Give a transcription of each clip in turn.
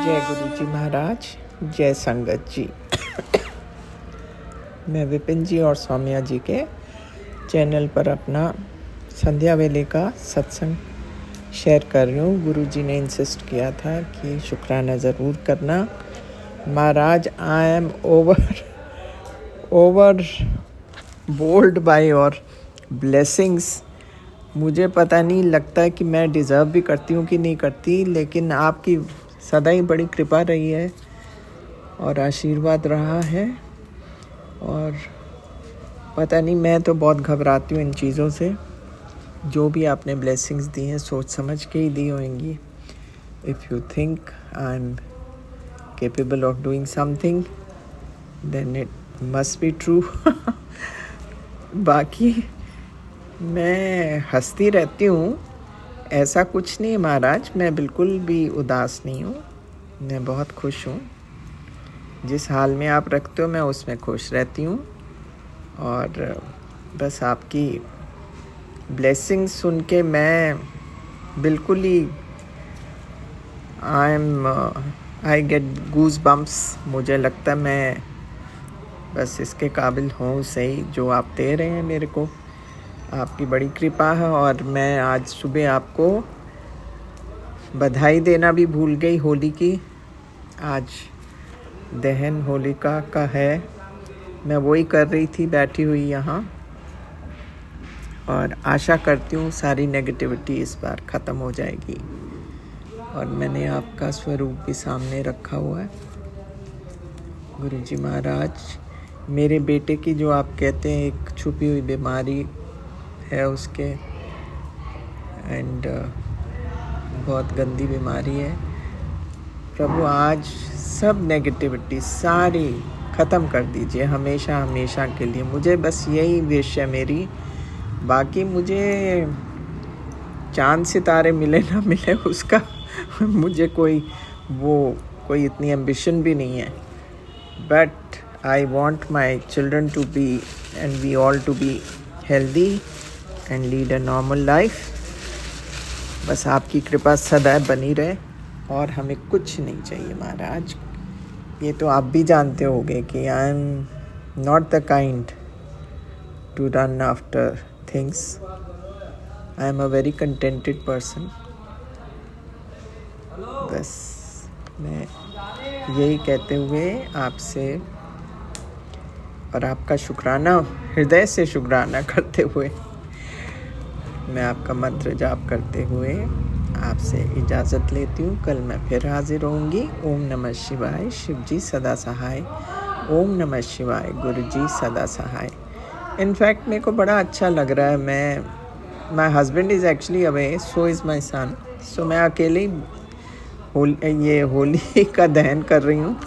जय गुरु जी महाराज, जय संगत जी। मैं विपिन जी और सौम्या जी के चैनल पर अपना संध्या वेले का सत्संग शेयर कर रही हूँ। गुरु जी ने इंसिस्ट किया था कि शुक्राना ज़रूर करना। महाराज, I am overwhelmed by your blessings. मुझे पता नहीं लगता है कि मैं डिज़र्व भी करती हूँ कि नहीं करती, लेकिन आपकी सदा ही बड़ी कृपा रही है और आशीर्वाद रहा है। और पता नहीं, मैं तो बहुत घबराती हूँ इन चीज़ों से। जो भी आपने ब्लेसिंग्स दी हैं सोच समझ के ही दी होंगी। If you think I am capable of doing something then it must be true. बाकी मैं हंसती रहती हूँ, ऐसा कुछ नहीं महाराज। मैं बिल्कुल भी उदास नहीं हूँ, मैं बहुत खुश हूँ। जिस हाल में आप रखते हो मैं उसमें खुश रहती हूँ। और बस आपकी ब्लेसिंग सुन के मैं बिल्कुल ही आई गेट गूज बम्प्स। मुझे लगता है मैं बस इसके काबिल हूँ सही जो आप दे रहे हैं मेरे को। आपकी बड़ी कृपा है। और मैं आज सुबह आपको बधाई देना भी भूल गई होली की। आज दहन होलिका का है, मैं वही कर रही थी बैठी हुई यहाँ। और आशा करती हूँ सारी नेगेटिविटी इस बार ख़त्म हो जाएगी। और मैंने आपका स्वरूप भी सामने रखा हुआ है। गुरु जी महाराज, मेरे बेटे की जो आप कहते हैं एक छुपी हुई बीमारी है उसके, एंड बहुत गंदी बीमारी है। प्रभु आज सब नेगेटिविटी सारी ख़त्म कर दीजिए हमेशा हमेशा के लिए। मुझे बस यही विश है मेरी। बाकी मुझे चांद सितारे मिले ना मिले उसका मुझे कोई इतनी एम्बिशन भी नहीं है। But I want my children to be and we all to be healthy and lead a normal life. बस आपकी कृपा सदैव बनी रहे और हमें कुछ नहीं चाहिए महाराज। ये तो आप भी जानते होंगे कि I am not the kind to run after things. I am a very contented person. बस मैं यही कहते हुए आपसे और आपका शुक्राना, हृदय से शुक्राना करते हुए, मैं आपका मंत्र जाप करते हुए आपसे इजाज़त लेती हूँ। कल मैं फिर हाजिर होंगी। ओम नमः शिवाय। शिव जी सदा सहाय। ओम नमः शिवाय। गुरु जी सदा सहाय। इनफैक्ट मेरे को बड़ा अच्छा लग रहा है। My husband is actually away, so is my son. सो मैं अकेले ये होली का दहन कर रही हूँ।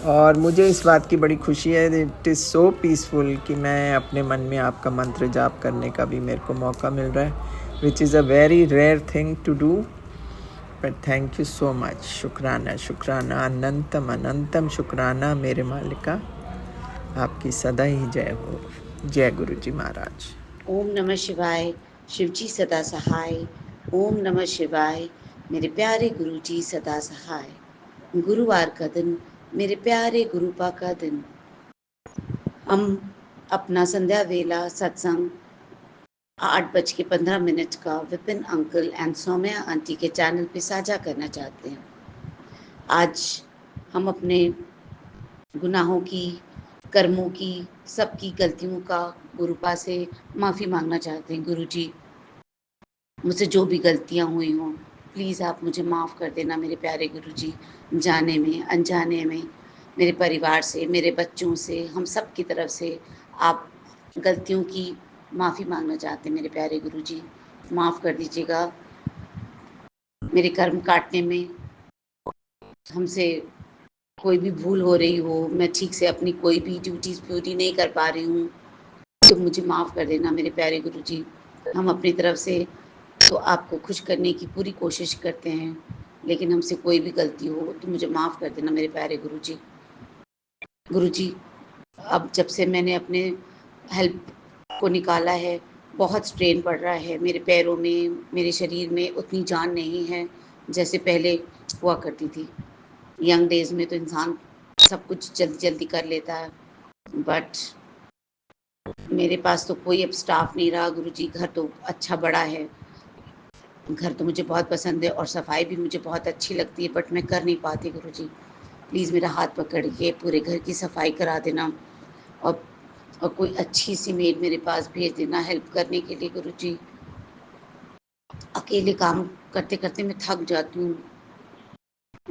और मुझे इस बात की बड़ी खुशी है। इट इज़ सो पीसफुल कि मैं अपने मन में आपका मंत्र जाप करने का भी मेरे को मौका मिल रहा है, which is a very rare thing to do. But thank you so much. शुक्राना शुक्राना, अनंतम अनंतम शुक्राना मेरे मालिका। आपकी सदा ही जय हो। जय गुरु जी महाराज। ओम नमः शिवाय। शिवजी सदा सहाय। ओम नमः शिवाय। मेरे प्यारे गुरु जी सदा सहाय। गुरुवार का दिन, मेरे प्यारे गुरुपा का दिन। हम अपना संध्या वेला सत्संग 8:15 का Vipin uncle and Saumya aunty के चैनल पे साझा करना चाहते हैं। आज हम अपने गुनाहों की, कर्मों की, सबकी गलतियों का गुरुपा से माफ़ी मांगना चाहते हैं। गुरु जी, मुझसे जो भी गलतियाँ हुई हों, प्लीज़ आप मुझे माफ़ कर देना मेरे प्यारे गुरु जी। जाने में, अनजाने में, मेरे परिवार से, मेरे बच्चों से, हम सब की तरफ से आप गलतियों की माफ़ी मांगना चाहते हैं मेरे प्यारे गुरु जी। माफ़ कर दीजिएगा। मेरे कर्म काटने में हमसे कोई भी भूल हो रही हो, मैं ठीक से अपनी कोई भी ड्यूटीज़ पूरी नहीं कर पा रही हूँ, तो मुझे माफ़ कर देना मेरे प्यारे गुरु जी। हम अपनी तरफ से तो आपको खुश करने की पूरी कोशिश करते हैं, लेकिन हमसे कोई भी गलती हो तो मुझे माफ़ कर देना मेरे प्यारे गुरु जी। गुरु जी, अब जब से मैंने अपने हेल्प को निकाला है, बहुत स्ट्रेन पड़ रहा है मेरे पैरों में, मेरे शरीर में उतनी जान नहीं है जैसे पहले हुआ करती थी। यंग डेज में तो इंसान सब कुछ जल्दी जल्दी कर लेता है, बट मेरे पास तो कोई अब स्टाफ नहीं रहा गुरुजी। घर तो अच्छा बड़ा है, घर तो मुझे बहुत पसंद है और सफाई भी मुझे बहुत अच्छी लगती है, बट मैं कर नहीं पाती गुरुजी। प्लीज़ मेरा हाथ पकड़ के पूरे घर की सफाई करा देना, और और कोई अच्छी सी मेड मेरे पास भेज देना हेल्प करने के लिए गुरुजी। अकेले काम करते करते मैं थक जाती हूँ।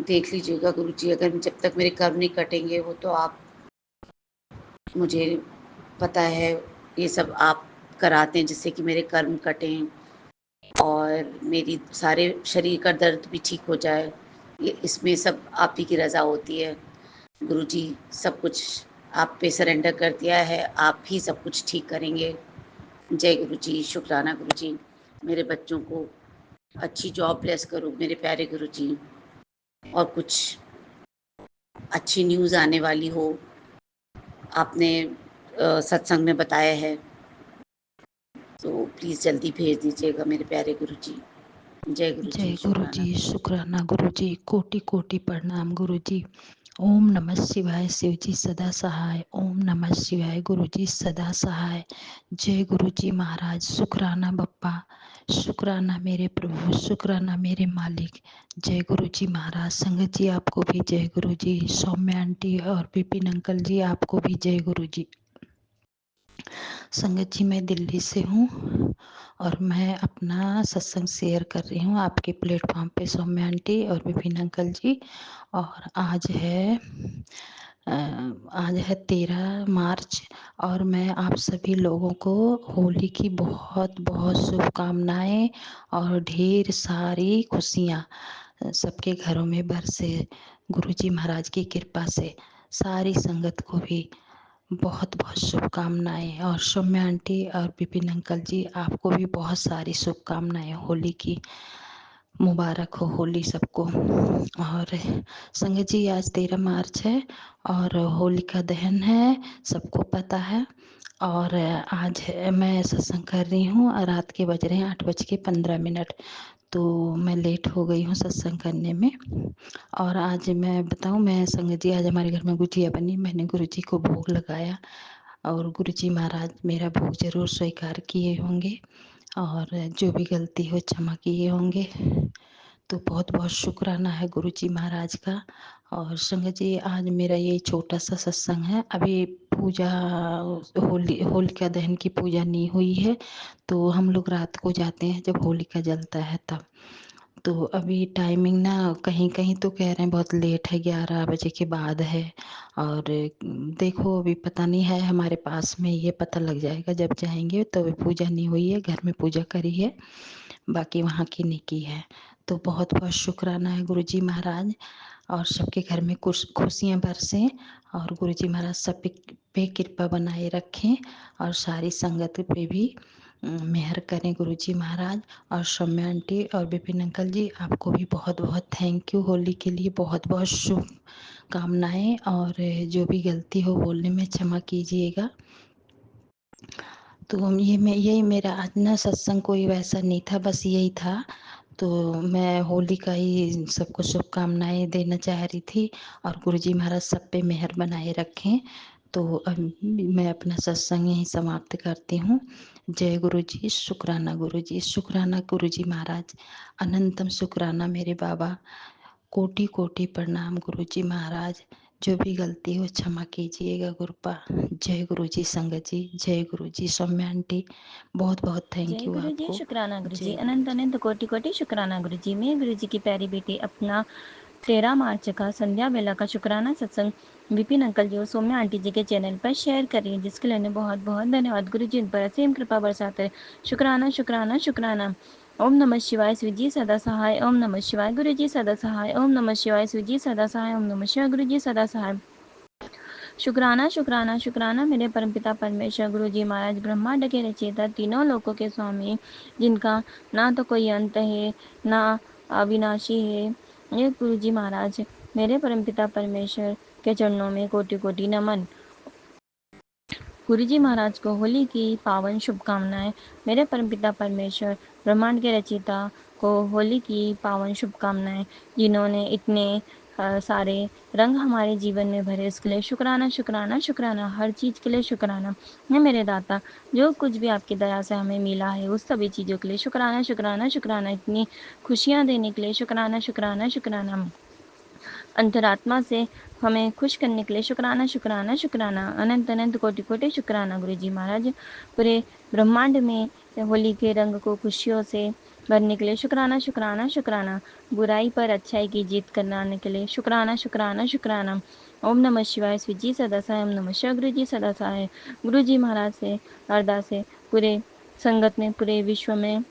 देख लीजिएगा गुरुजी, अगर जब तक मेरे कर्म नहीं कटेंगे, वो तो आप, मुझे पता है ये सब आप कराते हैं जिससे कि मेरे कर्म कटें और मेरी सारे शरीर का दर्द भी ठीक हो जाए। ये इसमें सब आप ही की रज़ा होती है गुरुजी। सब कुछ आप पे सरेंडर कर दिया है, आप ही सब कुछ ठीक करेंगे। जय गुरुजी, शुक्राना गुरुजी। मेरे बच्चों को अच्छी जॉब ब्लेस करो मेरे प्यारे गुरुजी, और कुछ अच्छी न्यूज़ आने वाली हो, आपने सत्संग में बताया है, तो प्लीज़ जल्दी भेज दीजिएगा मेरे प्यारे गुरुजी। जय गुरुजी, जय शुक्राना गुरुजी, गुरुजी। शुक्राना गुरुजी, कोटि कोटि प्रणाम गुरुजी। ओम नमः शिवाय, शिवजी सदा सहाय। ओम नमः शिवाय, गुरुजी सदा सहाय। जय गुरुजी महाराज, शुक्राना बप्पा, शुक्राना मेरे प्रभु, शुक्राना मेरे मालिक। जय गुरुजी महाराज। संगत जी आपको भी जय गुरुजी। सौम्या आंटी और विपिन अंकल जी आपको भी जय गुरुजी। संगत जी मैं दिल्ली से हूँ और मैं अपना सत्संग शेयर कर रही हूँ आपके प्लेटफॉर्म पे, सौम्या आंटी और विपिन अंकल जी। और आज है 13 मार्च और मैं आप सभी लोगों को होली की बहुत बहुत शुभकामनाएं और ढेर सारी खुशियाँ सबके घरों में बरसे गुरुजी महाराज की कृपा से। सारी संगत को भी बहुत बहुत शुभकामनाएं। और सौम्या आंटी और विपिन अंकल जी आपको भी बहुत सारी शुभकामनाएं। होली की मुबारक हो होली सबको। और संगत जी आज 13 मार्च है और होलिका दहन है, सबको पता है। और आज मैं सत्संग कर रही हूँ, रात के बज रहे हैं 8:15, तो मैं लेट हो गई हूँ सत्संग करने में। और आज मैं बताऊँ, मैं संगत जी आज हमारे घर में गुजिया बनी, मैंने गुरुजी को भोग लगाया और गुरुजी महाराज मेरा भोग जरूर स्वीकार किए होंगे और जो भी गलती हो क्षमा किए होंगे। तो बहुत बहुत शुक्राना है गुरुजी महाराज का। और संगत जी आज मेरा ये छोटा सा सत्संग है। अभी पूजा, होलिका दहन की पूजा नहीं हुई है, तो हम लोग रात को जाते हैं जब होलिका जलता है तब। तो अभी टाइमिंग ना कहीं कहीं तो कह रहे हैं बहुत लेट है, 11 बजे के बाद है। और देखो अभी पता नहीं है, हमारे पास में ये पता लग जाएगा जब जाएंगे। तो अभी पूजा नहीं हुई है, घर में पूजा करी है, बाकी वहाँ की नहीं की है। तो बहुत बहुत शुक्राना है गुरुजी महाराज, और सबके घर में कुछ खुशियाँ बरसें और गुरुजी महाराज सब पे कृपा बनाए रखें और सारी संगत पे भी मेहर करें गुरुजी महाराज। और सौम्या आंटी और विपिन अंकल जी आपको भी बहुत बहुत थैंक यू। होली के लिए बहुत बहुत शुभकामनाएं और जो भी गलती हो बोलने में क्षमा कीजिएगा। तो यही मेरा आज ना सत्संग कोई वैसा नहीं था, बस यही था। तो मैं होली का ही सबको शुभकामनाएं देना चाह रही थी और गुरुजी महाराज सब पे मेहर बनाए रखें। तो अब मैं अपना सत्संग यहीं समाप्त करती हूँ। जय गुरुजी, शुक्राना गुरुजी, शुक्राना गुरुजी महाराज, अनंतम शुक्राना मेरे बाबा, कोटि कोटि प्रणाम गुरुजी महाराज। जो भी गलती हो क्षमा कीजिएगा गुरुपा। जय गुरुजी संगत जी, जय गुरुजी। सौम्या आंटी बहुत बहुत थैंक जय यू गुरु जी, आपको। शुक्राना गुरु जी, जय अनंत गुरुजी। अनंत कोटि कोटि शुक्राना गुरु जी। मैं गुरु जी की प्यारी बेटी अपना 13 मार्च का संध्या बेला का शुक्राना सत्संग विपिन अंकल जी और सौम्या आंटी जी के चैनल पर शेयर कर रही हूँ, जिसके लिए उन्हें बहुत बहुत धन्यवाद। गुरु जी उन पर असीम कृपा बरसाते रहे। शुक्राना शुक्राना शुक्राना। ओम नमः शिवाय, शिवजी सदा सहाय। ओम नमः शिवाय, गुरु जी सदा सहाय। ओम नमः शिवाय, शिवजी सदा सहाय। ओम नमः शिवाय, गुरु जी सदा सहाय। शुक्राना शुक्राना शुक्राना मेरे परमपिता परमेश्वर गुरु जी महाराज, ब्रह्मांड के रचयिता, तीनों लोकों के स्वामी, जिनका ना तो कोई अंत है ना अविनाशी है। ये गुरु जी महाराज, मेरे परमपिता परमेश्वर के चरणों में कोटि कोटि नमन। गुरु जी महाराज को होली की पावन शुभकामनाएं। मेरे परमपिता परमेश्वर ब्रह्मांड के रचयिता को होली की पावन शुभकामनाएं, जिन्होंने इतने सारे रंग हमारे जीवन में भरे, उसके लिए शुक्राना शुक्राना शुक्राना, हर चीज़ के लिए शुक्राना है मेरे दाता। जो कुछ भी आपकी दया से हमें मिला है उस सभी चीज़ों के लिए शुक्राना शुक्राना शुक्राना, इतनी खुशियाँ देने के लिए शुक्राना शुक्राना शुक्राना, अंतरात्मा से हमें खुश करने के लिए शुक्राना शुक्राना शुक्राना, अनंत अनंत कोटि कोटि शुक्राना गुरु जी महाराज। पूरे ब्रह्मांड में होली के रंग को खुशियों से भरने के लिए शुक्राना शुक्राना शुक्राना, बुराई पर अच्छाई की जीत कराने के लिए शुक्राना शुक्राना शुक्राना। ओम नमः शिवाय, श्री जी सदा सहाय, ओम नमः शिवाय, गुरु जी सदा सहाय। गुरु जी महाराज से अरदास है, पूरे संगत में, पूरे विश्व में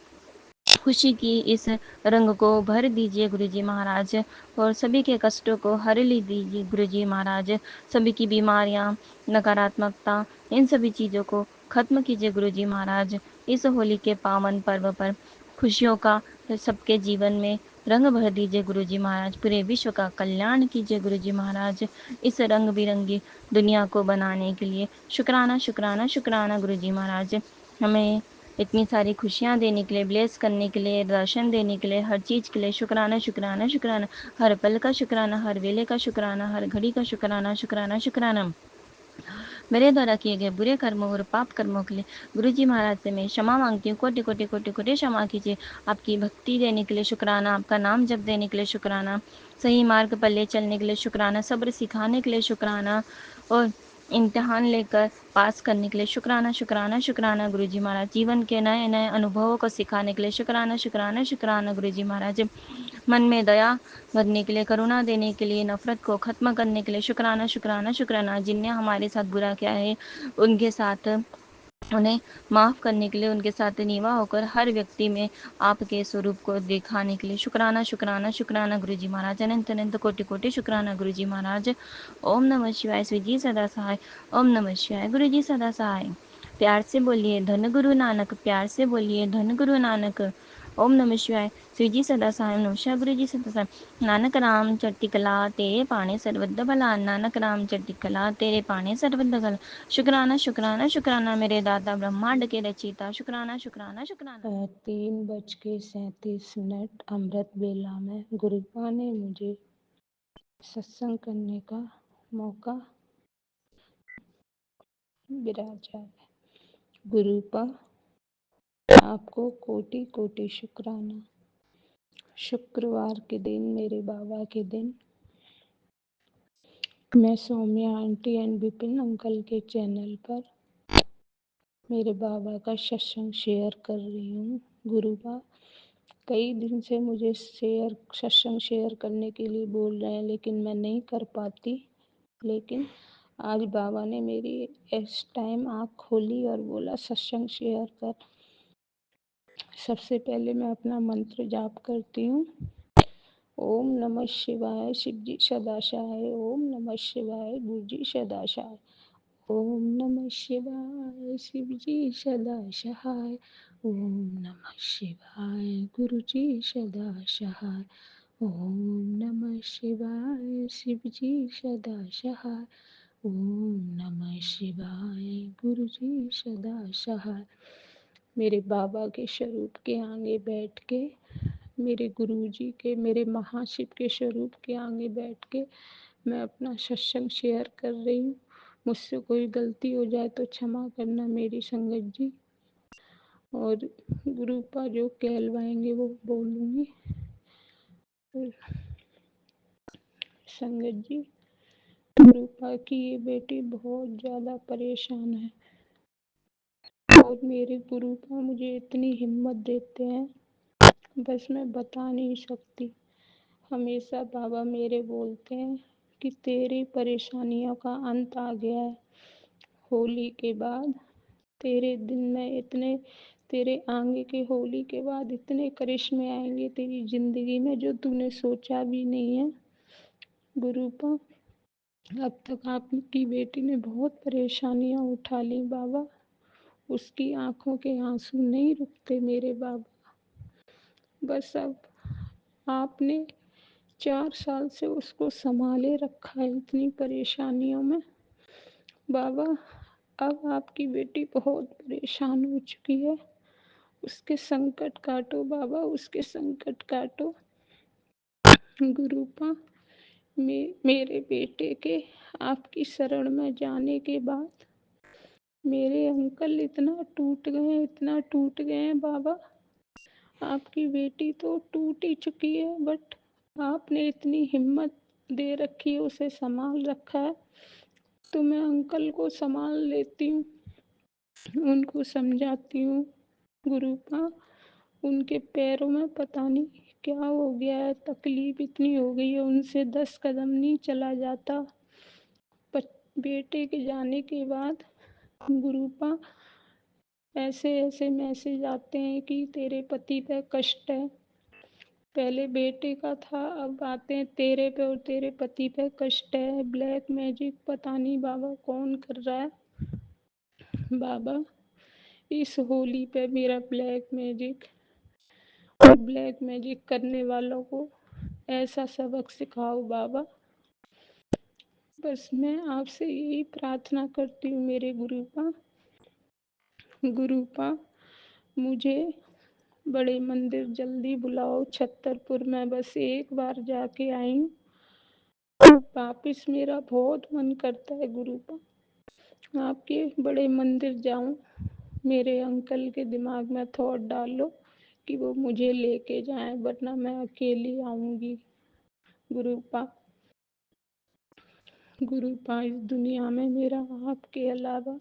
खुशी की इस रंग को भर दीजिए गुरु जी महाराज, और सभी के कष्टों को हर ली दीजिए गुरु जी महाराज। सभी की बीमारियां, नकारात्मकता, इन सभी चीज़ों को खत्म कीजिए गुरु जी महाराज। इस होली के पावन पर्व पर खुशियों का सबके जीवन में रंग भर दीजिए गुरु जी महाराज। पूरे विश्व का कल्याण कीजिए गुरु जी महाराज। इस रंग बिरंगी दुनिया को बनाने के लिए शुक्राना शुक्राना शुक्राना गुरु जी महाराज। हमें इतनी सारी खुशियाँ देने के लिए, ब्लेस करने के लिए, दर्शन देने के लिए, हर चीज़ के लिए शुक्राना शुक्राना शुक्राना, हर पल का शुक्राना, हर वेले का शुक्राना, हर घड़ी का शुक्राना शुक्राना शुक्राना। मेरे द्वारा किए गए बुरे कर्मों और पाप कर्मों के लिए गुरु जी महाराज से मैं क्षमा मांगती हूँ। कोटि कोटि कोटि कोटि क्षमा कीजिए। आपकी भक्ति देने के लिए शुक्राना, आपका नाम जप देने के लिए शुक्राना, सही मार्ग पर ले चलने के लिए शुक्राना, सब्र सिखाने के लिए शुक्राना, और इम्तिहान लेकर पास करने के लिए शुक्राना शुक्राना शुक्राना गुरु जी महाराज। जीवन के नए नए अनुभवों को सिखाने के लिए शुक्राना शुक्राना शुक्राना गुरु जी महाराज। मन में दया भरने के लिए, करुणा देने के लिए, नफरत को खत्म करने के लिए शुक्राना शुक्राना शुक्राना। जिनने हमारे साथ बुरा किया है उनके साथ, उन्हें माफ़ करने के लिए, उनके साथ नीवा होकर हर व्यक्ति में आपके स्वरूप को दिखाने के लिए शुक्राना शुक्राना शुक्राना गुरु जी महाराज। अनंत अनंत कोटि कोटि शुक्राना गुरु जी महाराज। ओम नमः शिवाय, श्री जी सदा सहाय। ओम नमः शिवाय, गुरु जी सदा सहाय। प्यार से बोलिए धन गुरु नानक, प्यार से बोलिए धन गुरु नानक। ओम नमः शिवाय, श्री जी सदा सहाय, ओम नमः शिवाय, गुरु जी सदा सहाय। नानक राम चढ़ती कला तेरे पाणे सर्वद भला, नानक राम चढ़ती कला तेरे पाणे सर्वद भला। शुक्राना शुक्राना शुक्राना मेरे दादा ब्रह्मांड के रचयिता, शुक्राना शुक्राना शुक्राना। 3:37 अमृत बेला में गुरुपा ने मुझे सत्संग करने का मौका विराजा है। गुरुपा आपको कोटि कोटि शुक्राना। शुक्रवार के दिन, मेरे बाबा के दिन, मैं Saumya aunty and Vipin uncle के चैनल पर मेरे बाबा का सत्संग शेयर कर रही हूँ। गुरुबा कई दिन से मुझे सत्संग शेयर करने के लिए बोल रहे हैं, लेकिन मैं नहीं कर पाती। लेकिन आज बाबा ने मेरी इस टाइम आँख खोली और बोला सत्संग शेयर कर। सबसे पहले मैं अपना मंत्र जाप करती हूँ। ओम नमः शिवाय, शिवजी सदाशाय। ओम नमः शिवाय, गुरुजी सदाशाय। ओम नमः शिवाय, शिवजी सदाशाय। ओम नमः शिवाय, गुरुजी सदाशाय। ओम नमः शिवाय, शिवजी सदाशाय। ओम नमः शिवाय, गुरुजी सदाशाय। मेरे बाबा के स्वरूप के आगे बैठ के, मेरे गुरुजी के, मेरे महाशिव के स्वरूप के आगे बैठ के मैं अपना सत्संग शेयर कर रही हूँ। मुझसे कोई गलती हो जाए तो क्षमा करना मेरी संगत जी, और गुरुपा जो कहलवाएंगे वो बोलूँगी। संगत जी, गुरुपा की ये बेटी बहुत ज़्यादा परेशान है, और मेरे गुरुपा मुझे इतनी हिम्मत देते हैं, बस मैं बता नहीं सकती। हमेशा बाबा मेरे बोलते हैं कि तेरी परेशानियों का अंत आ गया है। होली के बाद तेरे दिन में इतने, तेरे आगे के होली के बाद इतने करिश्मे आएंगे तेरी जिंदगी में जो तूने सोचा भी नहीं है। गुरुपा, अब तक आपकी बेटी ने बहुत परेशानियां उठा ली बाबा, उसकी आंखों के आंसू नहीं रुकते मेरे बाबा। बस अब आपने 4 साल से उसको संभाले रखा है इतनी परेशानियों में। बाबा, अब आपकी बेटी बहुत परेशान हो चुकी है, उसके संकट काटो बाबा, उसके संकट काटो। गुरुपा, मेरे बेटे के आपकी शरण में जाने के बाद मेरे अंकल इतना टूट गए हैं बाबा। आपकी बेटी तो टूट ही चुकी है, बट आपने इतनी हिम्मत दे रखी है, उसे संभाल रखा है। तो मैं अंकल को संभाल लेती हूँ, उनको समझाती हूँ। गुरुपा, उनके पैरों में पता नहीं क्या हो गया है, तकलीफ इतनी हो गई है, उनसे 10 कदम नहीं चला जाता। बेटे के जाने के बाद गुरुपा ऐसे ऐसे मैसेज आते हैं कि तेरे पति पे कष्ट है। पहले बेटे का था, अब आते हैं तेरे पे और तेरे पति पे कष्ट है। ब्लैक मैजिक पता नहीं बाबा कौन कर रहा है। बाबा, इस होली पे मेरा ब्लैक मैजिक और ब्लैक मैजिक करने वालों को ऐसा सबक सिखाओ बाबा। बस मैं आपसे यही प्रार्थना करती हूँ मेरे गुरुपा, मुझे बड़े मंदिर जल्दी बुलाओ। छतरपुर में बस एक बार जाके आई हूँ, वापिस मेरा बहुत मन करता है गुरुपा, आपके बड़े मंदिर जाऊं। मेरे अंकल के दिमाग में थॉट डालो कि वो मुझे लेके जाएं, वरना मैं अकेली आऊंगी। गुरुपा, इस दुनिया में मेरा आपके अलावा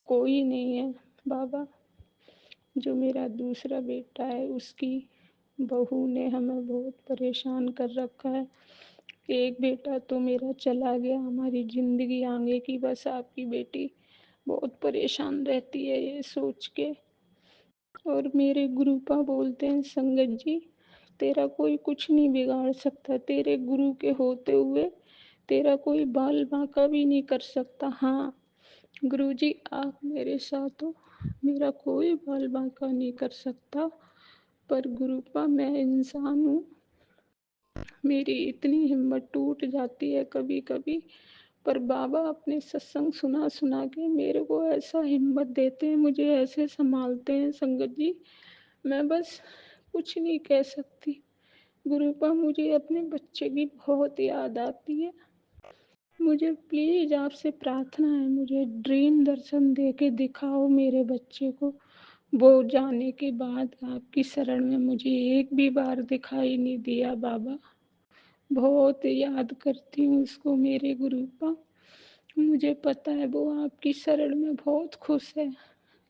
कोई नहीं है बाबा। जो मेरा दूसरा बेटा है, उसकी बहू ने हमें बहुत परेशान कर रखा है। एक बेटा तो मेरा चला गया, हमारी जिंदगी आगे की बस आपकी बेटी बहुत परेशान रहती है ये सोच के। और मेरे गुरुपा बोलते हैं, संगत जी तेरा कोई कुछ नहीं बिगाड़ सकता, तेरे गुरु के होते हुए तेरा कोई बाल बांका भी नहीं कर सकता। हाँ गुरुजी, आप मेरे साथ हो, मेरा कोई बाल बांका नहीं कर सकता। पर गुरुपा, मैं इंसान हूँ, मेरी इतनी हिम्मत टूट जाती है कभी कभी। पर बाबा अपने सत्संग सुना सुना के मेरे को ऐसा हिम्मत देते हैं, मुझे ऐसे संभालते हैं संगत जी, मैं बस कुछ नहीं कह सकती। गुरुपा, मुझे अपने बच्चे की बहुत याद आती है। मुझे प्लीज आपसे प्रार्थना है, मुझे ड्रीम दर्शन दे के दिखाओ मेरे बच्चे को। वो जाने के बाद आपकी शरण में मुझे एक भी बार दिखाई नहीं दिया बाबा। बहुत याद करती हूँ उसको मेरे गुरुपा। मुझे पता है वो आपकी शरण में बहुत खुश है,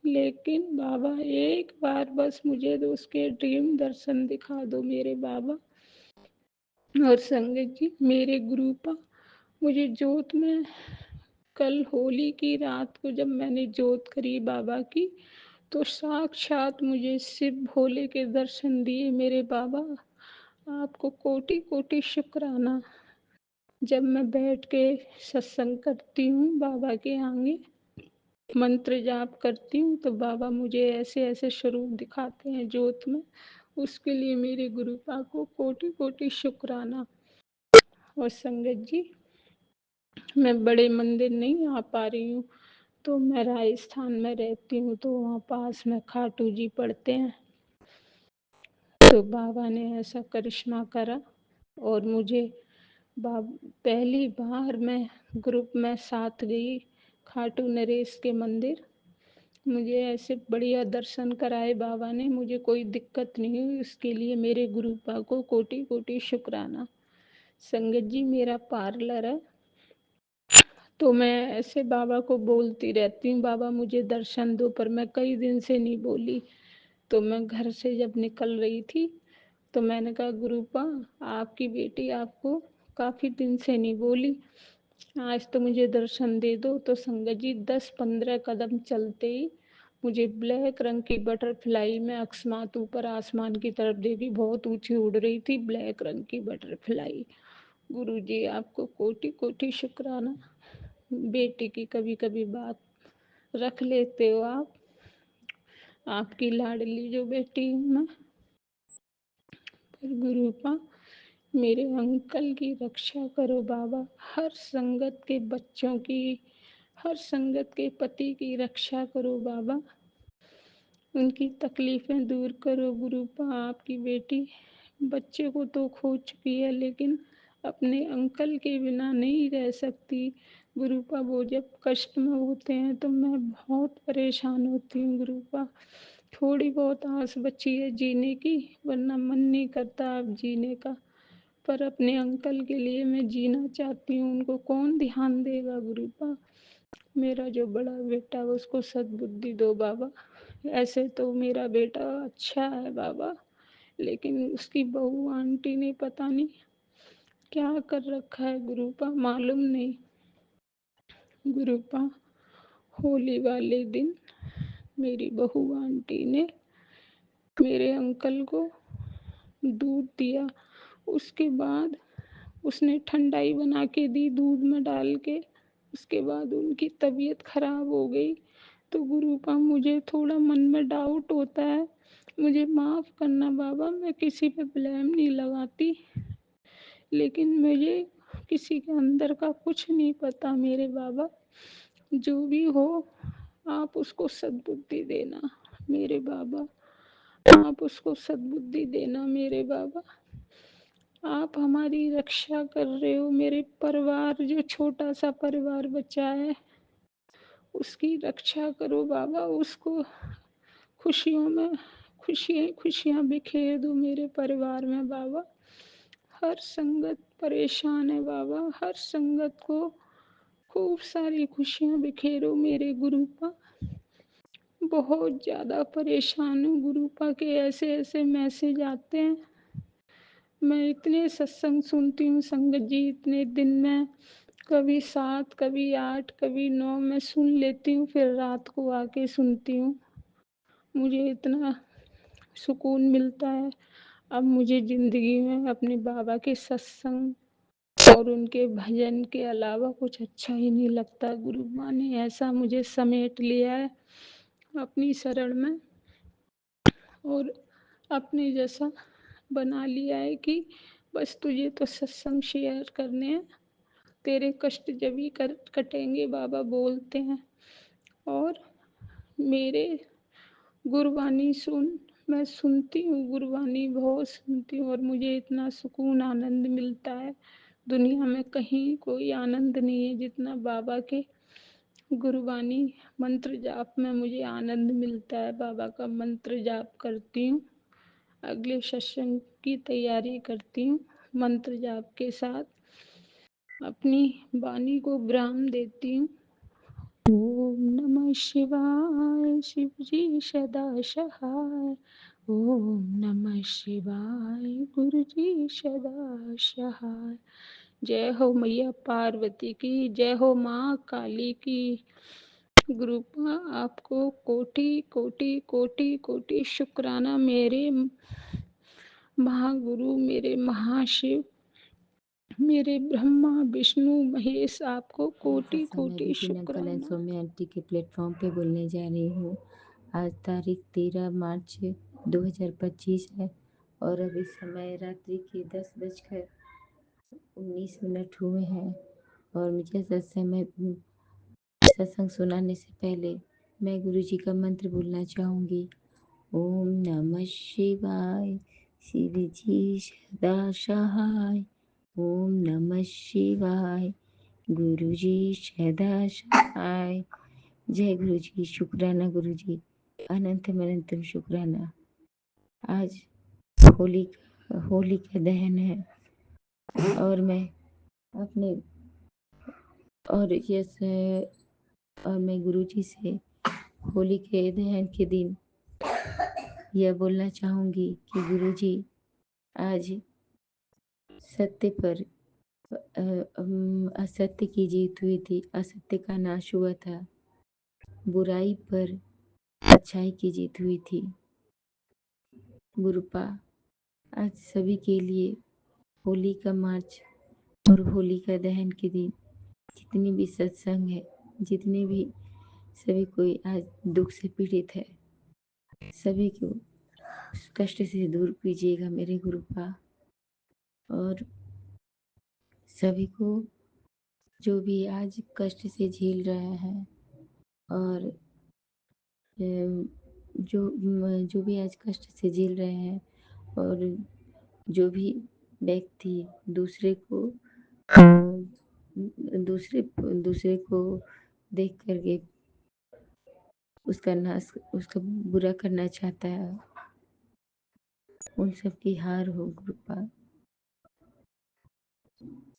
लेकिन बाबा एक बार बस मुझे तो उसके ड्रीम दर्शन दिखा दो मेरे बाबा। और संगत जी, मेरे गुरुपा, मुझे जोत में कल होली की रात को जब मैंने जोत करी बाबा की, तो साक्षात मुझे शिव भोले के दर्शन दिए मेरे बाबा। आपको कोटि कोटि शुक्राना। जब मैं बैठ के सत्संग करती हूँ बाबा के आगे, मंत्र जाप करती हूँ, तो बाबा मुझे ऐसे ऐसे स्वरूप दिखाते हैं जोत में। उसके लिए मेरे गुरुपा को कोटि कोटि शुक्राना। और संगत जी, मैं बड़े मंदिर नहीं आ पा रही हूँ, तो मैं राजस्थान में रहती हूँ, तो वहाँ पास में खाटू जी पढ़ते हैं। तो बाबा ने ऐसा करिश्मा करा और मुझे पहली बार मैं ग्रुप में साथ गई खाटू नरेश के मंदिर। मुझे ऐसे बढ़िया दर्शन कराए बाबा ने, मुझे कोई दिक्कत नहीं हुई। उसके लिए मेरे गुरुपा को कोटि कोटि शुक्राना। संगत जी, मेरा पार्लर है, तो मैं ऐसे बाबा को बोलती रहती हूँ, बाबा मुझे दर्शन दो, पर मैं कई दिन से नहीं बोली। तो मैं घर से जब निकल रही थी, तो मैंने कहा गुरुपा, आपकी बेटी आपको काफ़ी दिन से नहीं बोली, आज तो मुझे दर्शन दे दो। तो संगत जी, 10-15 कदम चलते ही मुझे ब्लैक रंग की बटरफ्लाई में अकस्मात ऊपर आसमान की तरफ देखी, बहुत ऊंची उड़ रही थी ब्लैक रंग की बटरफ्लाई। गुरुजी, आपको कोटि कोटि शुक्राना। बेटी की कभी कभी बात रख लेते हो आप, आपकी लाडली जो बेटी हूँ मैं। पर गुरुपा, मेरे अंकल की रक्षा करो बाबा, हर संगत के बच्चों की, हर संगत के पति की रक्षा करो बाबा, उनकी तकलीफें दूर करो गुरुपा। आपकी बेटी बच्चे को तो खो चुकी है, लेकिन अपने अंकल के बिना नहीं रह सकती। गुरुपा वो जब कष्ट में होते हैं तो मैं बहुत परेशान होती हूँ गुरुपा। थोड़ी बहुत आस बची है जीने की, वरना मन नहीं करता अब जीने का। पर अपने अंकल के लिए मैं जीना चाहती हूँ, उनको कौन ध्यान देगा गुरुपा। मेरा जो बड़ा बेटा है उसको सद्बुद्धि दो बाबा। ऐसे तो मेरा बेटा अच्छा है बाबा, लेकिन उसकी बहू आंटी ने पता नहीं क्या कर रखा है गुरुपा, मालूम नहीं गुरुपा। होली वाले दिन मेरी बहू आंटी ने मेरे अंकल को दूध दिया। उसके बाद उसने ठंडाई बना के दी दूध में डाल के। उसके बाद उनकी तबीयत खराब हो गई। तो गुरुपा मुझे थोड़ा मन में डाउट होता है, मुझे माफ़ करना बाबा, मैं किसी पे ब्लेम नहीं लगाती, लेकिन मुझे किसी के अंदर का कुछ नहीं पता मेरे बाबा। जो भी हो आप उसको सद्बुद्धि देना मेरे बाबा, आप उसको सद्बुद्धि देना मेरे बाबा। आप हमारी रक्षा कर रहे हो, मेरे परिवार जो छोटा सा परिवार बचा है उसकी रक्षा करो बाबा। उसको खुशियों में खुशियाँ खुशियाँ बिखेर दो मेरे परिवार में बाबा। हर संगत परेशान है बाबा, हर संगत को खूब सारी खुशियाँ बिखेरो मेरे गुरुपा। बहुत ज़्यादा परेशान हूँ गुरुपा के ऐसे ऐसे मैसेज आते हैं। मैं इतने सत्संग सुनती हूँ संगत जी, इतने दिन में कभी 7 कभी 8 कभी 9 मैं सुन लेती हूँ, फिर रात को आके सुनती हूँ। मुझे इतना सुकून मिलता है। अब मुझे ज़िंदगी में अपने बाबा के सत्संग और उनके भजन के अलावा कुछ अच्छा ही नहीं लगता। गुरु माँ ने ऐसा मुझे समेट लिया है अपनी शरण में, और अपने जैसा बना लिया है कि बस तुझे तो सत्संग शेयर करने हैं, तेरे कष्ट जब ही कटेंगे बाबा बोलते हैं। और मेरे गुरबानी सुन, मैं सुनती हूँ गुरबानी, बहुत सुनती हूँ, और मुझे इतना सुकून आनंद मिलता है, दुनिया में कहीं कोई आनंद नहीं है जितना बाबा के गुरबानी मंत्र जाप में मुझे आनंद मिलता है। बाबा का मंत्र जाप करती हूँ, अगले सत्संग की तैयारी करती हूँ, मंत्र जाप के साथ अपनी वाणी को विराम देती हूँ। ओम नमः शिवाय, शिव जी सदा सहाय। ओम नमः शिवाय, गुरु जी सदा सहाय। जय हो मैया पार्वती की, जय हो माँ काली की। गुरुपा आपको कोटि कोटि कोटि कोटि शुक्राना मेरे महागुरु, मेरे महाशिव, मेरे ब्रह्मा विष्णु महेश, आपको कोटि जैसा मैं कोटि विपिन अंकल एंड शुक्राना। सौम्या आंटी के प्लेटफॉर्म पे बोलने जा रही हूँ। आज तारीख 13 मार्च 2025 है और अभी समय रात्रि के 10:19 हुए हैं। और मुझे सत्संग सुनाने से पहले मैं गुरु जी का मंत्र बोलना चाहूँगी। ओम नमः शिवाय, शिव जी सदा सहाय। ओम नमः शिवाय, गुरु जी सदा सहाय। जय गुरु जी, शुक्राना गुरु जी, अनंतम अनंतम शुक्राना। आज होली का दहन है और मैं अपने और यस और मैं गुरु जी से होली के दहन के दिन यह बोलना चाहूँगी कि गुरु जी आज सत्य पर असत्य की जीत हुई थी, असत्य का नाश हुआ था, बुराई पर अच्छाई की जीत हुई थी। गुरुपा आज सभी के लिए होली का मार्च और होली का दहन के दिन जितनी भी सत्संग है, जितने भी सभी कोई आज दुख से पीड़ित है, सभी को उस कष्ट से दूर कीजिएगा मेरे गुरुपा। और सभी को जो भी आज कष्ट से झेल रहा है और जो भी आज कष्ट से झेल रहे हैं और जो भी व्यक्ति दूसरे को अ, दूसरे को देख कर के उसका बुरा करना चाहता है, उन सब की हार हो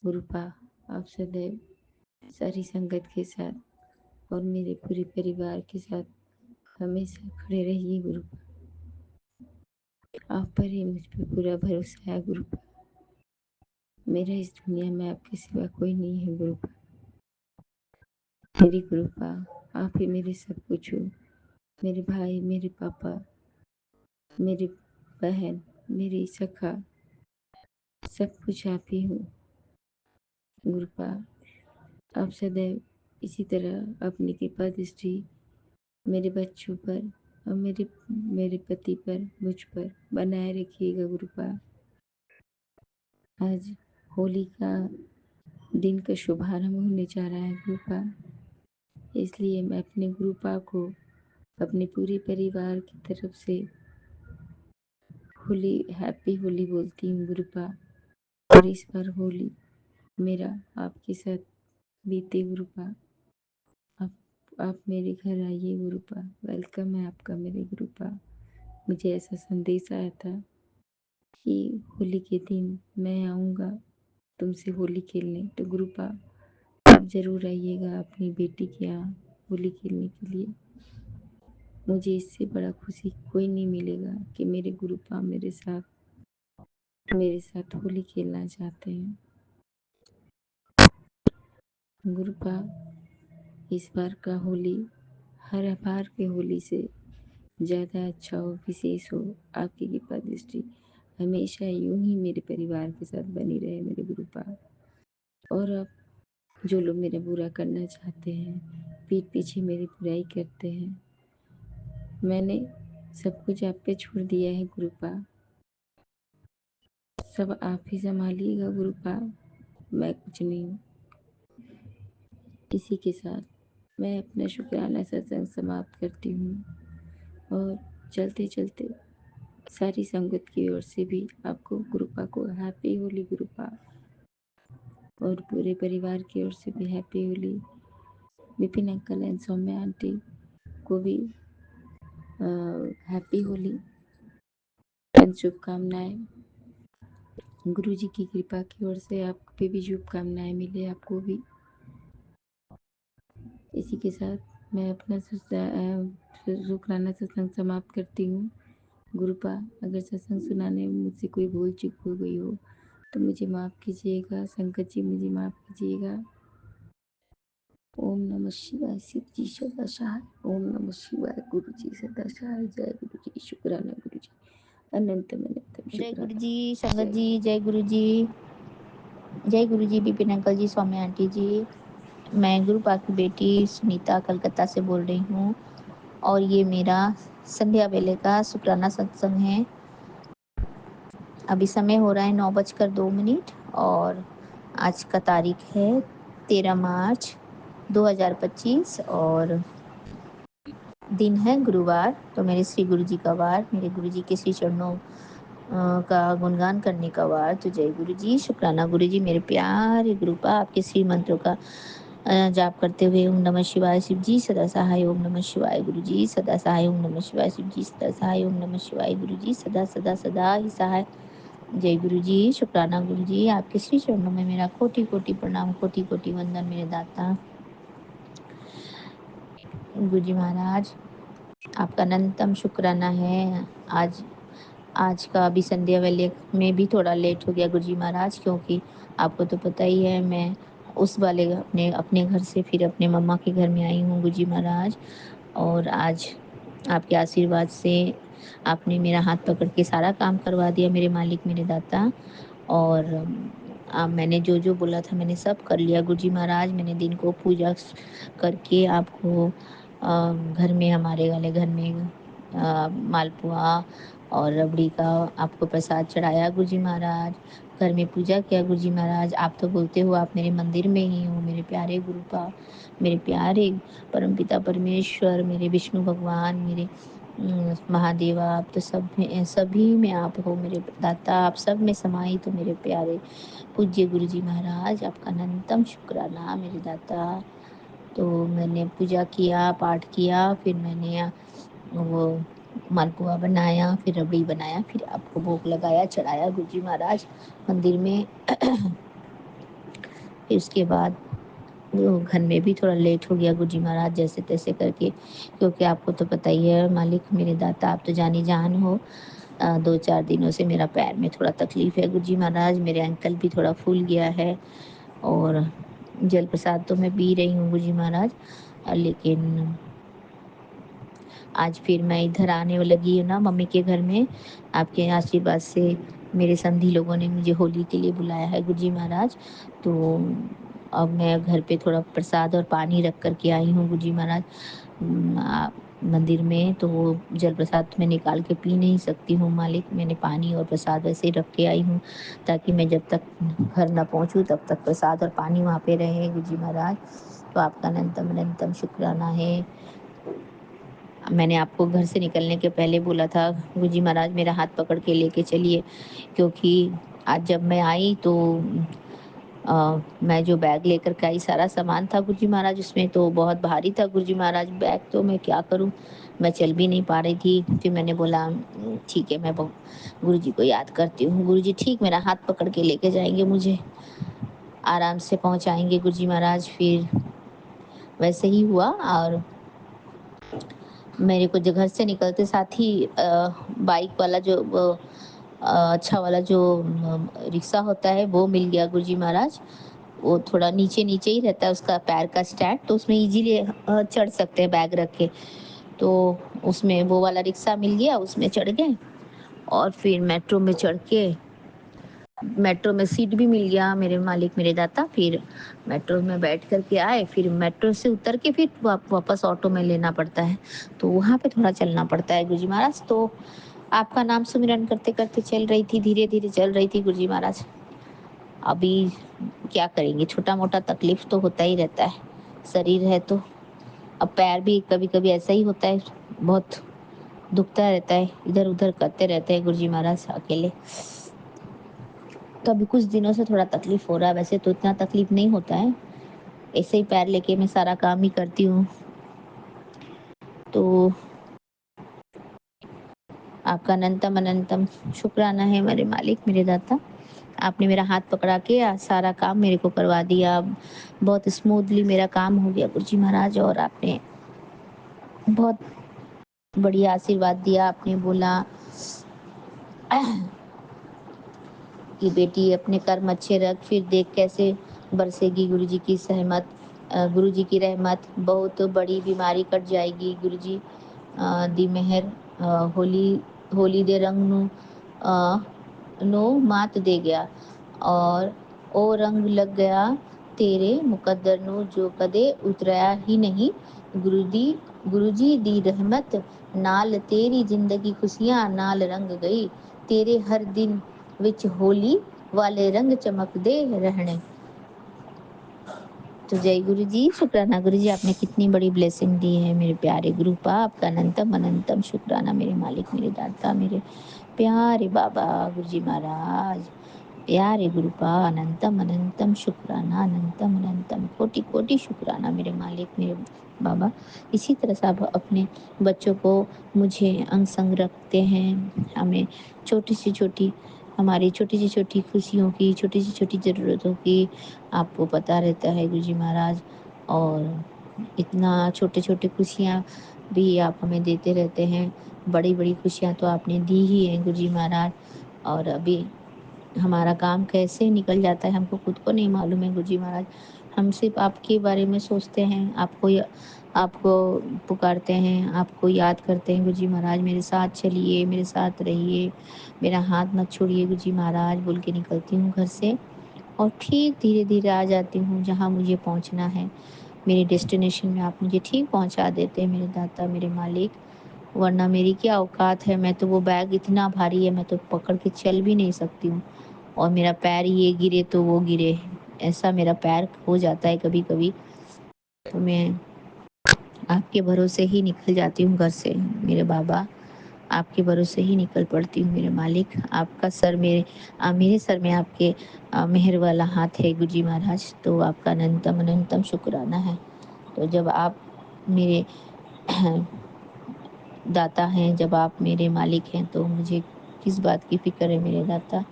गुरुपा। आप सदैव सारी संगत के साथ और मेरे पूरे परिवार के साथ हमेशा खड़े रहिए गुरुपा। आप पर ही मुझ पर पूरा भरोसा है गुरुपा। मेरा इस दुनिया में आपके सिवा कोई नहीं है गुरुपा। मेरी गुरुपा, आप ही मेरे सब कुछ हो। मेरे भाई, मेरे पापा, मेरी बहन, मेरी सखा, सब कुछ आप ही हो गुरुपा। आप सदैव इसी तरह अपनी कृपा दृष्टि मेरे बच्चों पर और मेरे पति पर, मुझ पर बनाए रखिएगा गुरुपा। आज होली का दिन का शुभारंभ होने जा रहा है गुरुपा, इसलिए मैं अपने गुरुपा को अपने पूरे परिवार की तरफ से होली हैप्पी होली बोलती हूँ गुरुपा। और इस बार होली मेरा आपके साथ बीते गुरुपा। आप मेरे घर आइए गुरुपा, वेलकम है आपका मेरे गुरुपा। मुझे ऐसा संदेश आया था कि होली के दिन मैं आऊँगा तुमसे होली खेलने, तो गुरुपा आप ज़रूर आइएगा अपनी बेटी के यहाँ होली खेलने के लिए। मुझे इससे बड़ा खुशी कोई नहीं मिलेगा कि मेरे गुरुपा मेरे साथ होली खेलना चाहते हैं। गुरुपा इस बार का होली हर बार के होली से ज़्यादा अच्छा हो, विशेष हो। आपकी कृपा दृष्टि हमेशा यूं ही मेरे परिवार के साथ बनी रहे मेरे गुरुपा। और अब जो लोग मेरा बुरा करना चाहते हैं, पीठ पीछे मेरी बुराई करते हैं, मैंने सब कुछ आप पे छोड़ दिया है गुरुपा। सब आप ही संभालिएगा गुरुपा, मैं कुछ नहीं हूँ। इसी के साथ मैं अपना शुक्राना सत्संग समाप्त करती हूँ और चलते चलते सारी संगत की ओर से भी आपको गुरुपा को हैप्पी होली गुरुपा, और पूरे परिवार की ओर से भी happy Holi. Vipin uncle and Saumya aunty को भी हैप्पी होली एंड शुभकामनाएं। गुरु जी की कृपा की ओर से आप पे भी शुभकामनाएं मिले आपको भी। इसी के साथ मैं अपना शुक्राना सत्संग समाप्त करती हूँ गुरुपा। अगर सत्संग सुनाने में मुझसे कोई भूल चूक हो गई हो तो मुझे माफ़ कीजिएगा, संकट जी मुझे माफ़ कीजिएगा। ओम नमः शिवाय, शिव जी सदा सहाय। ओम नमः शिवाय, गुरु जी सदा सहाय। जय गुरु जी, शुक्राना गुरु जी, अनंतम अनंतम जय गुरु शुक्राना। जी, संगत जी, जय गुरु जी, जय गुरु जी, विपिन अंकल जी, सौम्या आंटी जी। मैं गुरुपा की बेटी सुनीता कलकत्ता से बोल रही हूँ और ये मेरा संध्या वेले का शुक्राना सत्संग है। अभी समय हो रहा है 9:02 और आज का तारीख है 13 मार्च 2025 और दिन है गुरुवार। तो मेरे श्री गुरु जी का वार, मेरे गुरु जी के श्री चरणों का गुणगान करने का वार। तो जय गुरु जी, शुक्राना गुरु जी। मेरे प्यारे गुरुपा, आपके श्री मंत्रों का जाप करते हुए ओम नमः शिवाय शिव जी सदा सहाय। ओम नमः शिवाय गुरु जी सदा सहाय। ओम नमः शिवाय शिव जी सदा सहाय। ओम नमः शिवाय गुरु जी सदा सदा सदा ही सहाय। जय गुरु जी, शुक्राना गुरु जी। आपके श्री चरणों में मेरा कोटि कोटि प्रणाम, कोटि कोटि वंदन मेरे दाता गुरु जी महाराज। आपका अनंतम शुक्राना है। आज का अभी संध्या वेले में भी थोड़ा लेट हो गया गुरु जी महाराज, क्योंकि आपको तो पता ही है मैं उस वाले अपने घर से फिर अपने मम्मा के घर में आई हूँ गुरु जी महाराज। और आज आपके आशीर्वाद से आपने मेरा हाथ पकड़ के सारा काम करवा दिया मेरे मालिक मेरे दाता। और मैंने जो जो बोला था मैंने सब कर लिया गुरु जी महाराज। मैंने दिन को पूजा करके आपको घर में, हमारे वाले घर में मालपुआ और रबड़ी का आपको प्रसाद चढ़ाया गुरु जी महाराज। घर में पूजा किया गुरु जी महाराज। आप तो बोलते हो आप मेरे मंदिर में ही हो मेरे प्यारे गुरुपा, मेरे प्यारे परमपिता परमेश्वर, मेरे विष्णु भगवान, मेरे महादेवा, आप तो सब में, सभी में आप हो मेरे दाता, आप सब में समाई तो मेरे प्यारे पूज्य गुरुजी महाराज, आपका अनंतम शुक्राना मेरे दाता। तो मैंने पूजा किया, पाठ किया, फिर मैंने वो मालपुआ बनाया, फिर रबड़ी बनाया, फिर आपको भोग लगाया, चढ़ाया गुरुजी महाराज मंदिर में। फिर उसके बाद वो घर में भी थोड़ा लेट हो गया गुरुजी महाराज, जैसे तैसे करके, क्योंकि आपको तो पता ही है मालिक मेरे दाता, आप तो जानी जान हो। 2-4 दिनों से मेरा पैर में थोड़ा तकलीफ है गुरुजी महाराज, मेरे एंकल भी थोड़ा फूल गया है, और जल प्रसाद तो मैं पी रही हूँ गुरुजी महाराज, लेकिन आज फिर मैं इधर आने लगी हूँ ना मम्मी के घर में। आपके आशीर्वाद से मेरे समधी लोगों ने मुझे होली के लिए बुलाया है गुरुजी महाराज। तो अब मैं घर पे थोड़ा प्रसाद और पानी रख कर के आई हूँ गुरुजी महाराज मंदिर में। तो वो जल प्रसाद मैं निकाल के पी नहीं सकती हूँ मालिक, मैंने पानी और प्रसाद वैसे ही रख के आई हूँ, ताकि मैं जब तक घर ना पहुँचूँ तब तक प्रसाद और पानी वहाँ पे रहे गुरुजी महाराज। तो आपका अनंतम अनंतम शुक्राना है। मैंने आपको घर से निकलने के पहले बोला था गुरुजी महाराज मेरा हाथ पकड़ के लेके चलिए, क्योंकि आज जब मैं आई तो मैं जो बैग लेकर के आई सारा सामान था गुरुजी महाराज उसमें, तो बहुत भारी था गुरुजी महाराज बैग, तो मैं क्या करूं, मैं चल भी नहीं पा रही थी। फिर मैंने बोला ठीक है, मैं गुरुजी को याद करती हूँ। गुरुजी ठीक मेरा हाथ पकड़ के लेके जाएंगे, मुझे आराम से पहुंचाएंगे गुरुजी महाराज। फिर वैसे ही हुआ, और मेरे को जो घर से निकलते साथ ही बाइक वाला जो अच्छा वाला जो रिक्शा होता है वो मिल गया गुरुजी महाराज। वो थोड़ा नीचे नीचे ही रहता है उसका पैर का स्टैंड, तो उसमें इजीली चढ़ सकते हैं बैग रख के। तो उसमें वो वाला रिक्शा मिल गया, उसमें चढ़ गए, और फिर मेट्रो में चढ़ के, मेट्रो में सीट भी मिल गया मेरे मालिक मेरे दाता। फिर मेट्रो में बैठ कर के आए, फिर मेट्रो से उतर के फिर वापस ऑटो में लेना पड़ता है, तो वहाँ पे थोड़ा चलना पड़ता है गुरुजी महाराज। तो आपका नाम सुमिरन करते करते चल रही थी, धीरे धीरे चल रही थी गुरुजी महाराज। अभी क्या करेंगे, छोटा मोटा तकलीफ तो होता ही रहता है, शरीर है तो। अब पैर भी कभी कभी ऐसा ही होता है, बहुत दुखता रहता है, इधर उधर करते रहते हैं गुरुजी महाराज अकेले। तो अभी कुछ दिनों से थोड़ा तकलीफ हो रहा है, वैसे तो इतना तकलीफ नहीं होता है, ऐसे ही पैर लेके मैं सारा काम ही करती हूँ। तो आपका अनंतम अनंतम शुक्राना है मेरे मालिक मेरे दाता, आपने मेरा हाथ पकड़ा के सारा काम मेरे को करवा दिया, बहुत स्मूथली मेरा काम हो गया गुरुजी महाराज। और आपने बहुत बढ़िया आशीर्वाद दिया, आपने बोला कि बेटी अपने कर्म अच्छे रख, फिर देख कैसे बरसेगी गुरुजी की सहमत, गुरुजी की रहमत, बहुत बड़ी बीमारी कट जाएगी गुरुजी दी मेहर। होली होली दे रंग नो मात दे गया, और ओ रंग लग गया तेरे मुकद्दर ਨੂੰ जो कदे उतराया ही नहीं। गुरुजी दी रहमत नाल तेरी जिंदगी खुशियां नाल रंग गई, तेरे हर दिन विच होली वाले रंग चमकदे रहने। तो जय गुरु जी, शुक्राना गुरु जी, आपने कितनी बड़ी ब्लेसिंग दी है मेरे प्यारे गुरु पा, आपका अनंतम अनंतम शुक्राना मेरे मालिक मेरे दाता मेरे प्यारे बाबा गुरु जी महाराज, प्यारे गुरुपा, अनंतम अनंतम शुक्राना, अनंतम अनंतम कोटि कोटि शुक्राना मेरे मालिक मेरे बाबा। इसी तरह से आप अपने बच्चों को मुझे अंग संग रखते हैं, हमें छोटी से छोटी, हमारी छोटी से छोटी खुशियों की, छोटी से छोटी ज़रूरतों की आपको पता रहता है गुरुजी महाराज। और इतना छोटे छोटे खुशियाँ भी आप हमें देते रहते हैं, बड़ी बड़ी खुशियाँ तो आपने दी ही हैं गुरुजी महाराज। और अभी हमारा काम कैसे निकल जाता है हमको खुद को नहीं मालूम है गुरुजी महाराज। हम सिर्फ आपके बारे में सोचते हैं, आपको पुकारते हैं, आपको याद करते हैं गुरुजी महाराज, मेरे साथ चलिए, मेरे साथ रहिए, मेरा हाथ मत छोड़िए गुरुजी महाराज बोल के निकलती हूँ घर से, और ठीक धीरे धीरे आ जाती हूँ जहाँ मुझे पहुँचना है, मेरे डेस्टिनेशन में आप मुझे ठीक पहुँचा देते हैं मेरे दाता मेरे मालिक। वरना मेरी क्या औकात है, मैं तो वो बैग इतना भारी है, मैं तो पकड़ के चल भी नहीं सकती हूँ, और मेरा पैर ये गिरे तो वो गिरे, ऐसा मेरा पैर हो जाता है कभी कभी। तो मैं आपके भरोसे ही निकल जाती हूँ घर से मेरे बाबा, आपके भरोसे ही निकल पड़ती हूँ मेरे मालिक। आपका सर मेरे सर में आपके मेहर वाला हाथ है गुरुजी महाराज, तो आपका अनंतम अनंतम शुक्राना है। तो जब आप मेरे दाता हैं, जब आप मेरे मालिक हैं, तो मुझे किस बात की फ़िक्र है मेरे दाता।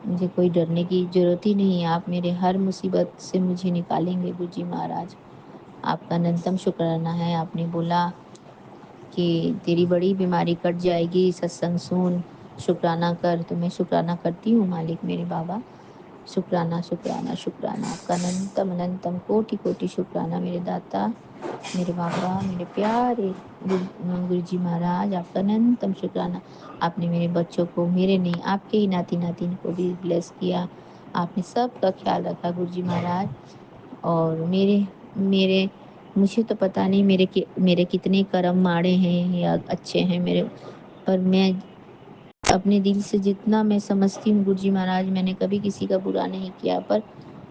मुझे कोई डरने की ज़रूरत ही नहीं है, आप मेरे हर मुसीबत से मुझे निकालेंगे गुरुजी महाराज। आपका अनंतम शुक्राना है। आपने बोला कि तेरी बड़ी बीमारी कट जाएगी, सत्संग सुन, शुक्राना कर, तो मैं शुक्राना करती हूँ मालिक मेरे बाबा। शुक्राना शुक्राना शुक्राना, आपका अनंतम अनंतम कोटि कोटि शुक्राना मेरे दाता, मेरे बाबा, मेरे प्यारे गुरुजी महाराज, आपका अनंतम शुक्राना। आपने मेरे बच्चों को, मेरे नहीं आपके ही नाती नातिन को भी ब्लेस किया। आपने सबका ख्याल रखा गुरुजी महाराज। और मेरे मेरे मुझे तो पता नहीं मेरे कितने कर्म माड़े हैं या अच्छे हैं मेरे, पर मैं अपने दिल से जितना मैं समझती हूँ गुरुजी महाराज, मैंने कभी किसी का बुरा नहीं किया, पर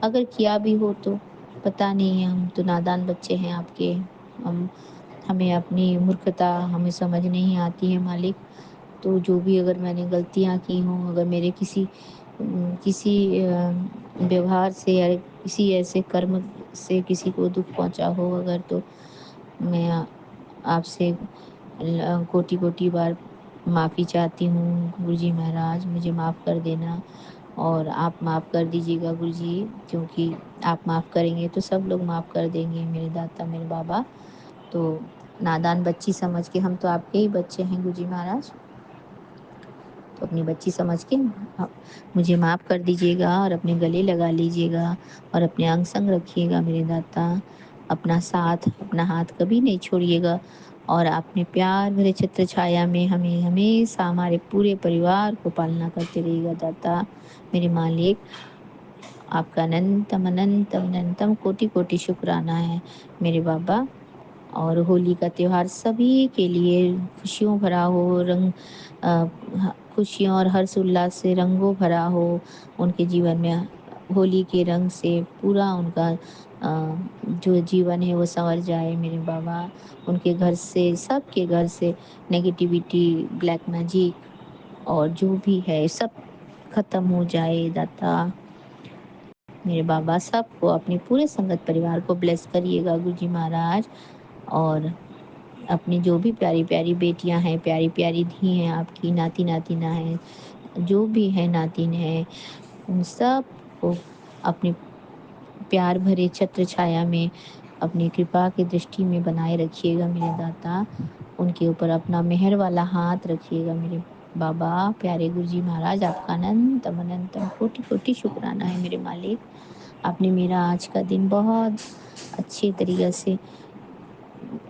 अगर किया भी हो तो पता नहीं, हम तो नादान बच्चे हैं आपके। हमें अपनी मूर्खता हमें समझ नहीं आती है मालिक। तो जो भी अगर मैंने गलतियाँ की हों, अगर मेरे किसी व्यवहार से या किसी ऐसे कर्म से किसी को दुख पहुँचा हो अगर, तो मैं आपसे कोटि कोटि बार माफ़ी चाहती हूँ गुरुजी महाराज, मुझे माफ़ कर देना। और आप माफ़ कर दीजिएगा गुरुजी, क्योंकि आप माफ़ करेंगे तो सब लोग माफ़ कर देंगे मेरे दाता मेरे बाबा। तो नादान बच्ची समझ के, हम तो आपके ही बच्चे हैं गुरुजी महाराज, तो अपनी बच्ची समझ के मुझे माफ़ कर दीजिएगा और अपने गले लगा लीजिएगा और अपने अंग संग रखिएगा मेरे दाता। अपना साथ, अपना हाथ कभी नहीं छोड़िएगा और अपने प्यार भरे छत्र छाया में हमें हमेशा हमारे पूरे परिवार को पालना करते रहिएगा दाता मेरे मालिक। आपका अनंतम अनंतम अनंतम कोटि कोटि शुक्राना है मेरे बाबा। और होली का त्योहार सभी के लिए खुशियों भरा हो, खुशियों और हर्ष उल्लास से रंगों भरा हो उनके जीवन में। होली के रंग से पूरा उनका जो जीवन है वो संवर जाए मेरे बाबा। उनके घर से, सबके घर से नेगेटिविटी, ब्लैक मैजिक और जो भी है सब खत्म हो जाए दाता मेरे बाबा। सबको, अपने पूरे संगत परिवार को ब्लेस करिएगा गुरुजी महाराज। और अपनी जो भी प्यारी प्यारी बेटियां हैं, प्यारी प्यारी धी हैं आपकी, नाती नातिना हैं, जो भी है नातिन है, उन सब को अपने प्यार भरे छत्र छाया में, अपनी कृपा की दृष्टि में बनाए रखिएगा मेरे दाता। उनके ऊपर अपना मेहर वाला हाथ रखिएगा मेरे बाबा प्यारे गुरुजी महाराज। आपका अनंतम अनंतम कोटि कोटि शुक्राना है मेरे मालिक। आपने मेरा आज का दिन बहुत अच्छे तरीके से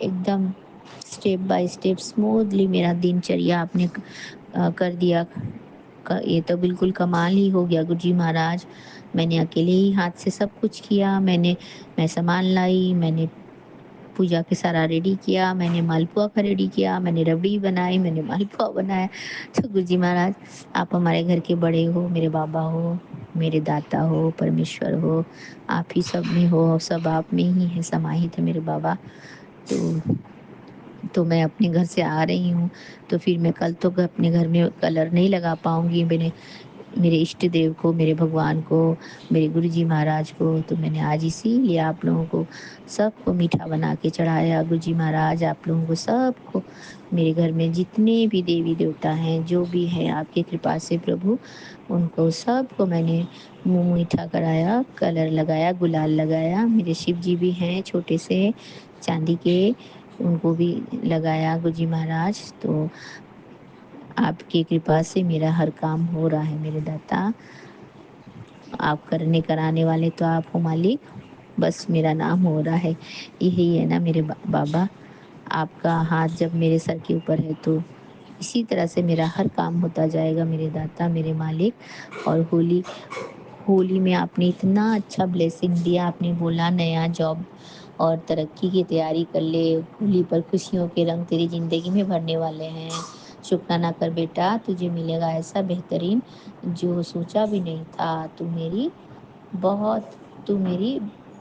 एकदम स्टेप बाय स्टेप स्मूथली मेरा दिनचर्या आपने कर दिया। ये तो बिल्कुल कमाल ही हो गया गुरुजी महाराज। मैंने अकेले ही हाथ से सब कुछ किया। मैं सामान लाई, मैंने पूजा के सारा रेडी किया, मैंने मालपुआ का रेडी किया, मैंने रबड़ी बनाई, मैंने मालपुआ बनाया। तो गुरुजी महाराज आप हमारे घर के बड़े हो, मेरे बाबा हो, मेरे दाता हो, परमेश्वर हो, आप ही सब में हो, सब आप में ही है समाहित है मेरे बाबा। तो मैं अपने घर से आ रही हूँ, तो फिर मैं कल तो अपने घर में कलर नहीं लगा पाऊँगी। मेरे इष्ट देव को, मेरे भगवान को, मेरे गुरुजी महाराज को, तो मैंने आज इसीलिए आप लोगों को सबको मीठा बना के चढ़ाया। गुरुजी महाराज आप लोगों को सबको, मेरे घर में जितने भी देवी देवता हैं, जो भी है आपकी कृपा से प्रभु, उनको सबको मैंने मुँह मीठा कराया, कलर लगाया, गुलाल लगाया। मेरे शिव जी भी हैं छोटे से चांदी के, उनको भी लगाया गुरुजी महाराज। तो आपकी कृपा से मेरा हर काम हो रहा है मेरे दाता। आप करने कराने वाले तो आप हो मालिक, बस मेरा नाम हो रहा है, यही है ना मेरे बाबा। आपका हाथ जब मेरे सर के ऊपर है तो इसी तरह से मेरा हर काम होता जाएगा मेरे दाता मेरे मालिक। और होली में आपने इतना अच्छा ब्लेसिंग दिया, आपने बोला नया जॉब और तरक्की की तैयारी कर ले, होली पर खुशियों के रंग तेरी ज़िंदगी में भरने वाले हैं। शुक्राना कर बेटा, तुझे मिलेगा ऐसा बेहतरीन जो सोचा भी नहीं था। तू मेरी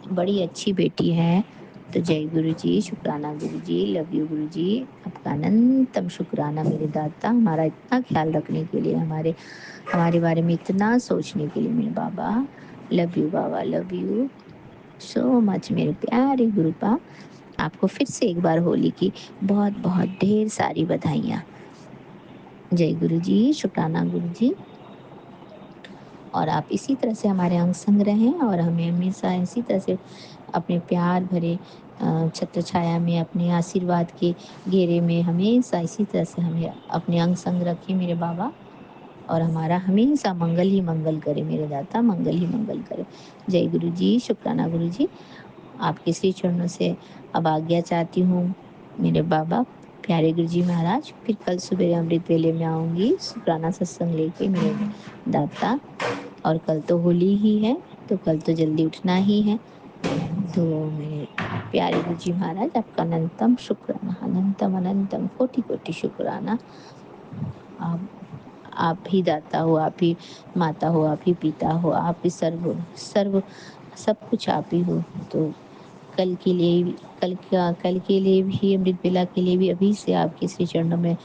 बड़ी अच्छी बेटी है। तो जय गुरु जी, शुक्राना गुरु जी, लव यू गुरु जी, आपका अनंतम शुक्राना मेरे दाता, हमारा इतना ख्याल रखने के लिए, हमारे बारे में इतना सोचने के लिए मेरे बाबा। लव यू बाबा, लव यू सो मच मेरे प्यारे गुरु पा। आपको फिर से एक बार होली की बहुत बहुत ढेर सारी बधाइयाँ। जय गुरु जी, शुक्राना गुरु जी। और आप इसी तरह से हमारे अंग संग रहें और हमें हमेशा इसी तरह से अपने प्यार भरे छत्र छाया में, अपने आशीर्वाद के घेरे में हमेशा इसी तरह से हमें अपने अंग संग रखें मेरे बाबा। और हमारा हमेशा मंगल ही मंगल करे मेरे दाता, मंगल ही मंगल करे। जय गुरु जी, शुक्राना गुरु जी। आपके श्री चरणों से अब आज्ञा चाहती हूँ मेरे बाबा प्यारे गुरु जी महाराज। फिर कल सुबह अमृत वेले में आऊँगी शुक्राना सत्संग लेके मेरे दाता। और कल तो होली ही है, तो कल तो जल्दी उठना ही है। तो मेरे प्यारे गुरु जी महाराज, आपका अनंतम शुक्राना, अनंतम अनंतम कोटि कोटि शुक्राना। आप आप ही दाता हो, आप ही माता हो, आप ही पिता हो, आप ही सर्व सर्व सब कुछ आप ही हो। तो कल के लिए भी, अमृत बेला के लिए भी अभी से आपके श्री चरणों में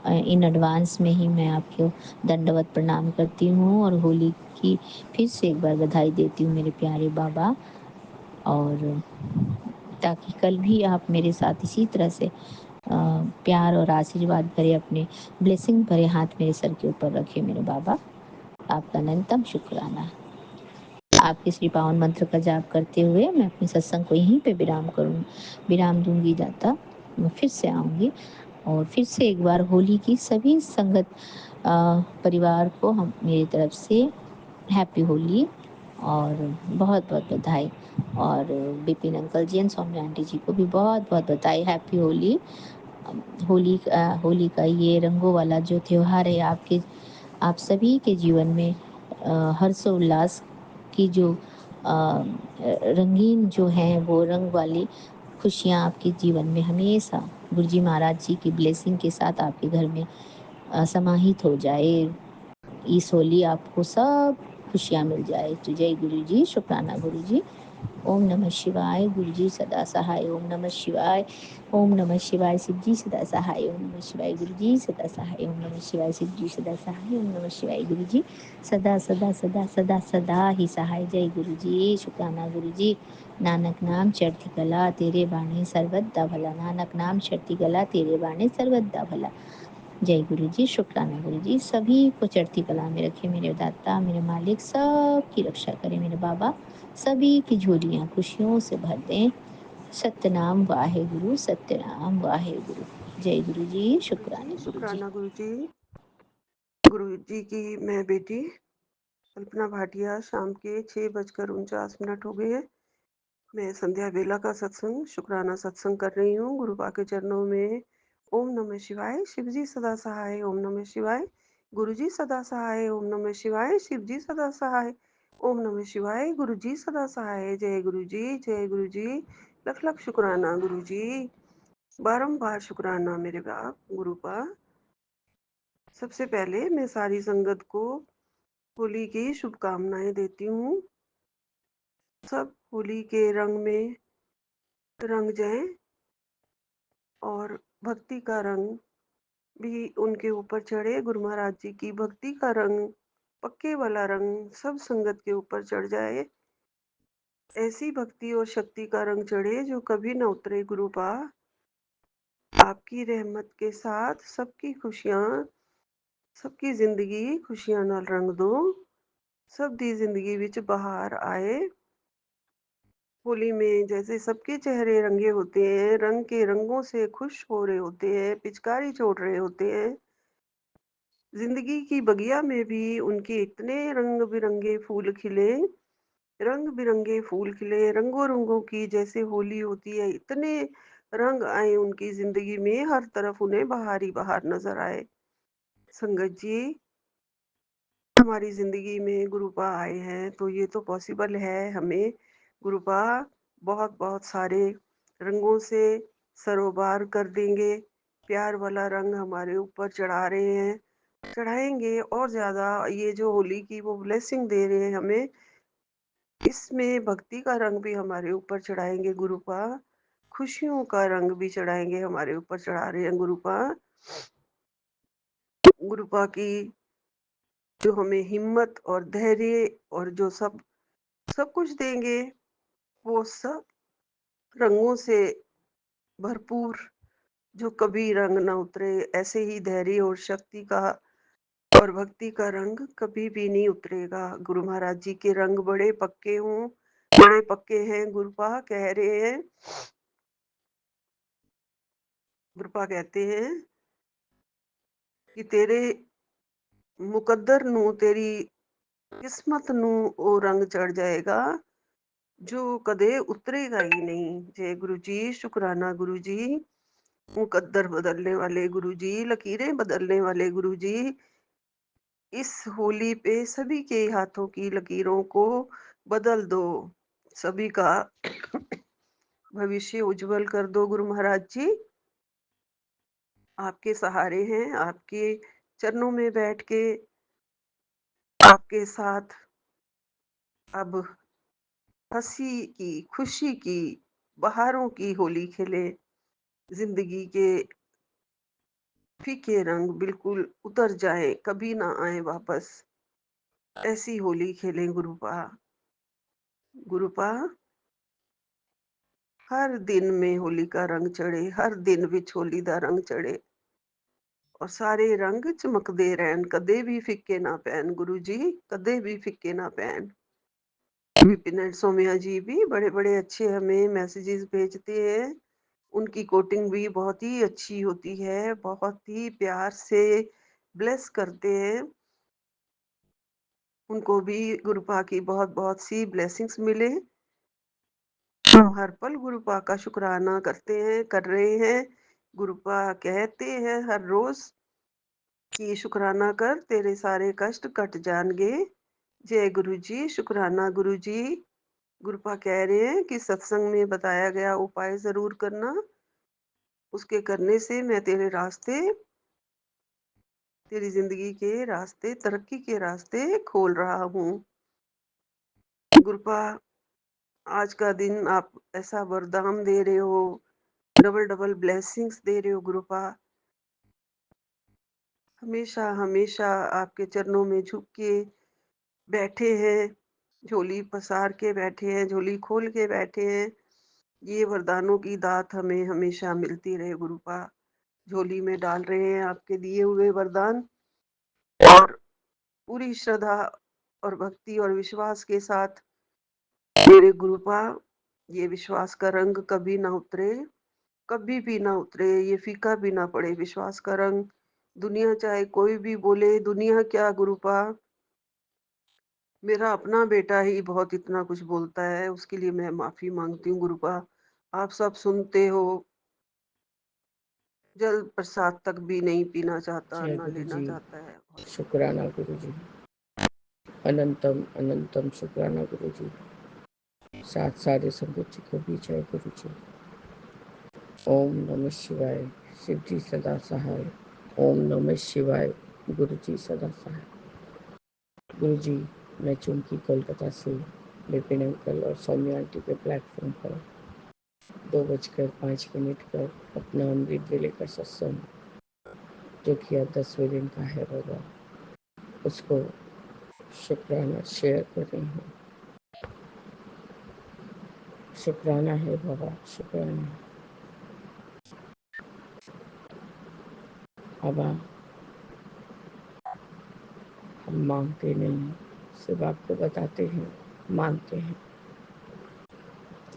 इन एडवांस में ही मैं आपको दंडवत प्रणाम करती हूँ और होली की फिर से एक बार बधाई देती हूँ मेरे प्यारे बाबा। और ताकि कल भी आप मेरे साथ इसी तरह से प्यार और आशीर्वाद भरे अपने ब्लेसिंग भरे हाथ मेरे सर के ऊपर रखे मेरे बाबा। आपका अनंतम शुक्राना। आपके श्री पावन मंत्र का जाप करते हुए मैं अपने सत्संग को यहीं पे विराम दूंगी दाता। मैं फिर से आऊँगी और फिर से एक बार होली की सभी संगत परिवार को हम मेरी तरफ से हैप्पी होली और बहुत बहुत बधाई। और Bipin uncle ji and Saumya aunty ji को भी बहुत बहुत बधाई, हैप्पी होली। होली का ये रंगों वाला जो त्योहार है आप सभी के जीवन में हर्षोल्लास की जो रंगीन जो हैं वो रंग वाली खुशियाँ आपके जीवन में हमेशा गुरुजी महाराज जी की ब्लेसिंग के साथ आपके घर में समाहित हो जाए। इस होली आपको सब खुशियाँ मिल जाए। तो जय गुरु जी, शुक्राना गुरु जी। ओम नमः शिवाय, गुरु जी सदा सहाय। ओम नमः शिवाय, ओम नमः शिवाय, शिव जी सदा सहाय। ओम नमः शिवाय, गुरु जी सदा सहाय। ओम नमः शिवाय, शिव जी सदा सहाय। ओम नमः शिवाय, गुरु जी सदा सदा सदा सदा सदा ही सहाय। जय गुरु जी, शुक्राना गुरु जी। नानक नाम चढ़ती कला तेरे बाणे सर्वदा भला। नानक नाम चढ़ती कला तेरे बाणे सर्वदा भला। जय गुरु जी, शुक्राना गुरु जी। सभी को चढ़ती कला में रखे मेरे दाता, मेरे मालिक, सबकी रक्षा करें मेरे बाबा। सभी की झोलियाँ खुशियों से भर दें। सत्यनाम वाहे गुरु, सत्यनाम वाहे गुरु। जय गुरु जी, गुरु जी, शुक्राना गुरु जी। शुक्राना गुरु जी। गुरु जी की मैं बेटी कल्पना भाटिया, शाम के 6:49 हो गए हैं। मैं संध्या बेला का सत्संग शुक्राना सत्संग कर रही हूँ गुरु बा के चरणों में। ओम नमः शिवाय, शिव जी सदा सहाय। ओम नमः शिवाय, गुरु जी सदा सहाय। ओम नमः शिवाय, शिव जी सदा सहाय। ओम नमः शिवाय, गुरु जी सदा सहाय। जय गुरु जी, जय गुरु जी। लख लख शुक्राना गुरु जी, बारंबार शुक्राना मेरे बाप गुरु बा। सबसे पहले मैं सारी संगत को होली की शुभकामनाएं देती हूँ। सब होली के रंग में रंग जाएं और भक्ति का रंग भी उनके ऊपर चढ़े। गुरु महाराज जी की भक्ति का रंग, पक्के वाला रंग सब संगत के ऊपर चढ़ जाए। ऐसी भक्ति और शक्ति का रंग चढ़े जो कभी न उतरे गुरु पा। आपकी रहमत के साथ सबकी खुशियाँ, सबकी जिंदगी खुशियां नाल रंग दो। सब दी जिंदगी विच बहार आए। होली में जैसे सबके चेहरे रंगे होते हैं, रंग के रंगों से खुश हो रहे होते हैं, पिचकारी छोड़ रहे होते हैं, जिंदगी की बगिया में भी उनके इतने रंग बिरंगे फूल खिले। रंग बिरंगे फूल खिले, रंगों रंगों की जैसे होली होती है, इतने रंग आए उनकी जिंदगी में, हर तरफ उन्हें बहार ही बहार नजर आए। संगत जी, हमारी जिंदगी में गुरुपा आए हैं तो ये तो पॉसिबल है हमें। गुरुपा बहुत बहुत सारे रंगों से सरोबार कर देंगे। प्यार वाला रंग हमारे ऊपर चढ़ा रहे हैं, चढ़ाएंगे और ज्यादा। ये जो होली की वो ब्लेसिंग दे रहे हैं हमें, इसमें भक्ति का रंग भी हमारे ऊपर चढ़ाएंगे गुरुपा। खुशियों का रंग भी चढ़ाएंगे, हमारे ऊपर चढ़ा रहे हैं गुरुपा। गुरुपा की जो हमें हिम्मत और धैर्य और जो सब सब कुछ देंगे, वो सब रंगों से भरपूर, जो कभी रंग ना उतरे। ऐसे ही धैर्य और शक्ति का और भक्ति का रंग कभी भी नहीं उतरेगा। गुरु महाराज जी के रंग बड़े पक्के हों, बड़े पक्के हैं। गुरुपा कह रहे हैं, गुरुपा कहते हैं कि तेरे मुकद्दर नू, तेरी किस्मत नू वो रंग चढ़ जाएगा जो कदे उतरेगा ही नहीं। जय गुरु जी, शुक्राना गुरु जी। मुकद्दर बदलने वाले गुरु जी, लकीरें बदलने वाले गुरु जी, इस होली पे सभी के हाथों की लकीरों को बदल दो, सभी का भविष्य उज्जवल कर दो। गुरु महाराज जी आपके सहारे हैं, आपके चरणों में बैठ के आपके साथ अब हंसी की, खुशी की, बहारों की होली खेले। जिंदगी के फीके रंग बिल्कुल उतर जाएं, कभी ना आए वापस। ऐसी होली खेलें गुरुपा। गुरुपा हर दिन में होली का रंग चढ़े, हर दिन विच होली दा रंग चढ़े और सारे रंग चमकदे रहन, कदे भी फिक्के ना पैन। गुरु जी कदे भी फिक्के ना पैन। विपिन एंड सौम्या जी भी बड़े बड़े अच्छे हमें मैसेजेस भेजते हैं। उनकी कोटिंग भी बहुत ही अच्छी होती है, बहुत ही प्यार से ब्लेस करते हैं। उनको भी गुरुपा की बहुत बहुत सी ब्लेसिंग्स मिले। हम हर पल गुरुपा का शुक्राना करते हैं, कर रहे हैं। गुरुपा कहते हैं हर रोज कि शुक्राना कर, तेरे सारे कष्ट कट जाएंगे। जय गुरु जी, शुक्राना गुरु जी। गुरुपा कह रहे हैं कि सत्संग में बताया गया उपाय जरूर करना, उसके करने से मैं तेरे रास्ते, तेरी जिंदगी के रास्ते, तरक्की के रास्ते खोल रहा हूँ। गुरुपा आज का दिन आप ऐसा वरदान दे रहे हो, डबल डबल ब्लेसिंग्स दे रहे हो गुरुपा। हमेशा हमेशा आपके चरणों में झुक के बैठे हैं, झोली पसार के बैठे हैं, झोली खोल के बैठे हैं। ये वरदानों की दात हमें हमेशा मिलती रहे गुरुपा। झोली में डाल रहे हैं आपके दिए हुए वरदान और पूरी श्रद्धा और भक्ति और विश्वास के साथ मेरे गुरुपा, ये विश्वास का रंग कभी ना उतरे, कभी भी ना उतरे, ये फीका भी ना पड़े विश्वास का रंग। दुनिया चाहे कोई भी बोले, दुनिया क्या गुरुपा, मेरा अपना बेटा ही बहुत इतना कुछ बोलता है, उसके लिए मैं माफी मांगती हूँ गुरुपा। आप सब सुनते हो, जल प्रसाद तक भी नहीं पीना चाहता, जय ना गुरु लेना जी, चाहता है। शुक्राना गुरु जी, अनंतम अनंतम शुक्राना गुरु जी। सात सारे संगत जी को भी जय गुरु जी। ओम नमः शिवाय, शिव जी सदा सहाय। ओम नमः शिवाय, गुरु जी सदा सहाय। गुरु जी, मैं चुमकी कोलकाता से विपिन अंकल और सौम्या आंटी के प्लेटफॉर्म पर 2:05 पर अपना अमृत वेले का सत्संग, जो कि आज 10वें दिन का है बाबा, उसको शुक्राना शेयर कर रही हूँ। शुक्राना है बाबा, शुक्राना। बाबा हम मांगते नहीं, सिर्फ आपको बताते हैं, मानते हैं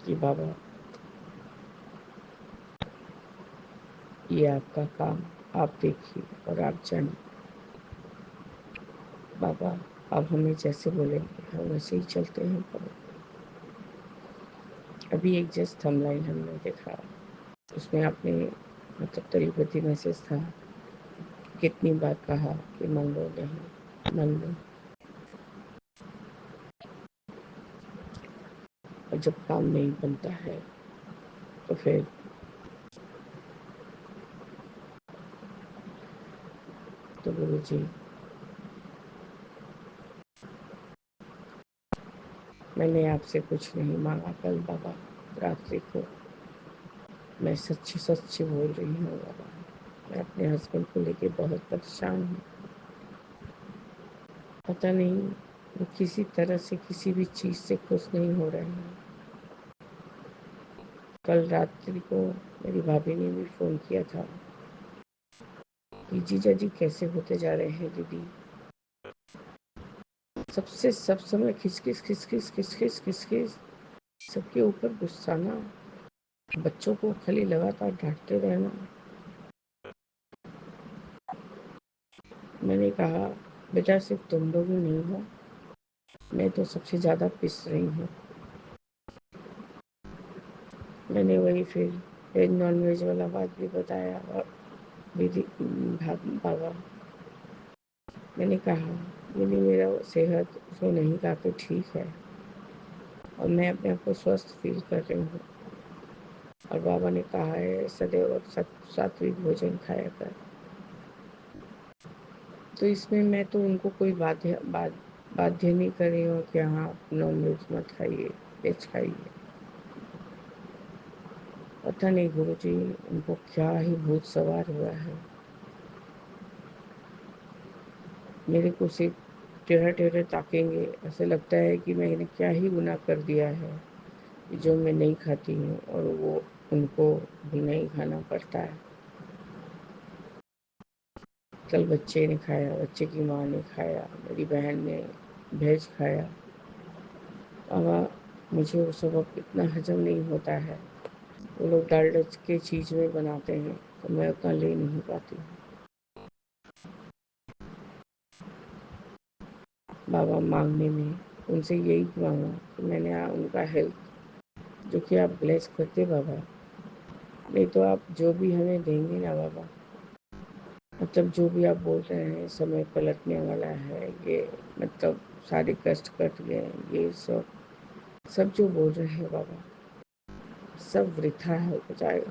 कि बाबा ये आपका काम, आप देखिए और आप जानिए। बाबा आप हमें जैसे बोलेंगे हम वैसे ही चलते हैं बाबा। अभी एक जस्ट थंबनेल हमने देखा, उसमें आपने मतलब तरीबती मैसेज था, कितनी बार कहा कि मन लो नहीं, मन लो, और जब काम नहीं बनता है तो फिर तो गुरु जी मैंने आपसे कुछ नहीं मांगा कल बाबा रात्रि को, मैं सच्ची सच्ची बोल रही हूँ बाबा, मैं अपने हस्बैंड को लेके बहुत परेशान हूँ। पता नहीं वो किसी तरह से किसी भी चीज़ से खुश नहीं हो रहे हैं। कल रात्रि को मेरी भाभी ने भी फ़ोन किया था कि जीजा जी कैसे होते जा रहे हैं दीदी। सबसे सब समय खिसखिस खिसखिस खिसखिस खिसखिस, सबके ऊपर गुस्साना, बच्चों को खाली लगातार डांटते रहना। मैंने कहा बेटा सिर्फ तुम लोग ही नहीं हो, मैं तो सबसे ज़्यादा पिस रही हूँ। मैंने वही फिर वेज नॉन वेज वाला बात भी बताया और दीदी बाबा, मैंने कहा दीदी मेरा सेहत तो नहीं काफ़ी ठीक है और मैं अपने आप को स्वस्थ फील कर रही हूँ। और बाबा ने कहा है सदैव सात्विक भोजन खाया कर। तो इसमें मैं तो उनको कोई बाध्य नहीं कर रही हूँ कि हाँ नॉन वेज मत खाइए, वेज खाइए। पता नहीं गुरुजी उनको क्या ही भूत सवार हुआ है। मेरे को सिर्फ टेढ़ा टेढ़ा ताकेंगे, ऐसे लगता है कि मैंने क्या ही गुनाह कर दिया है जो मैं नहीं खाती हूँ और वो उनको भी नहीं खाना पड़ता है। कल बच्चे ने खाया, बच्चे की माँ ने खाया, मेरी बहन ने वेज खाया। बाबा मुझे वो सब अब इतना हजम नहीं होता है। वो लोग डालडा के चीज़ में बनाते हैं तो मैं उतना ले नहीं पाती हूँ। बाबा मांगने में उनसे यही मांगा कि मैंने उनका हेल्थ जो कि आप ब्लेस करते बाबा, नहीं तो आप जो भी हमें देंगे ना बाबा, मतलब जो भी आप बोल रहे हैं समय पलटने वाला है, ये मतलब सारे कष्ट कट गए, ये सब सब जो बोल रहे हैं बाबा सब वृथा हो जाएगा।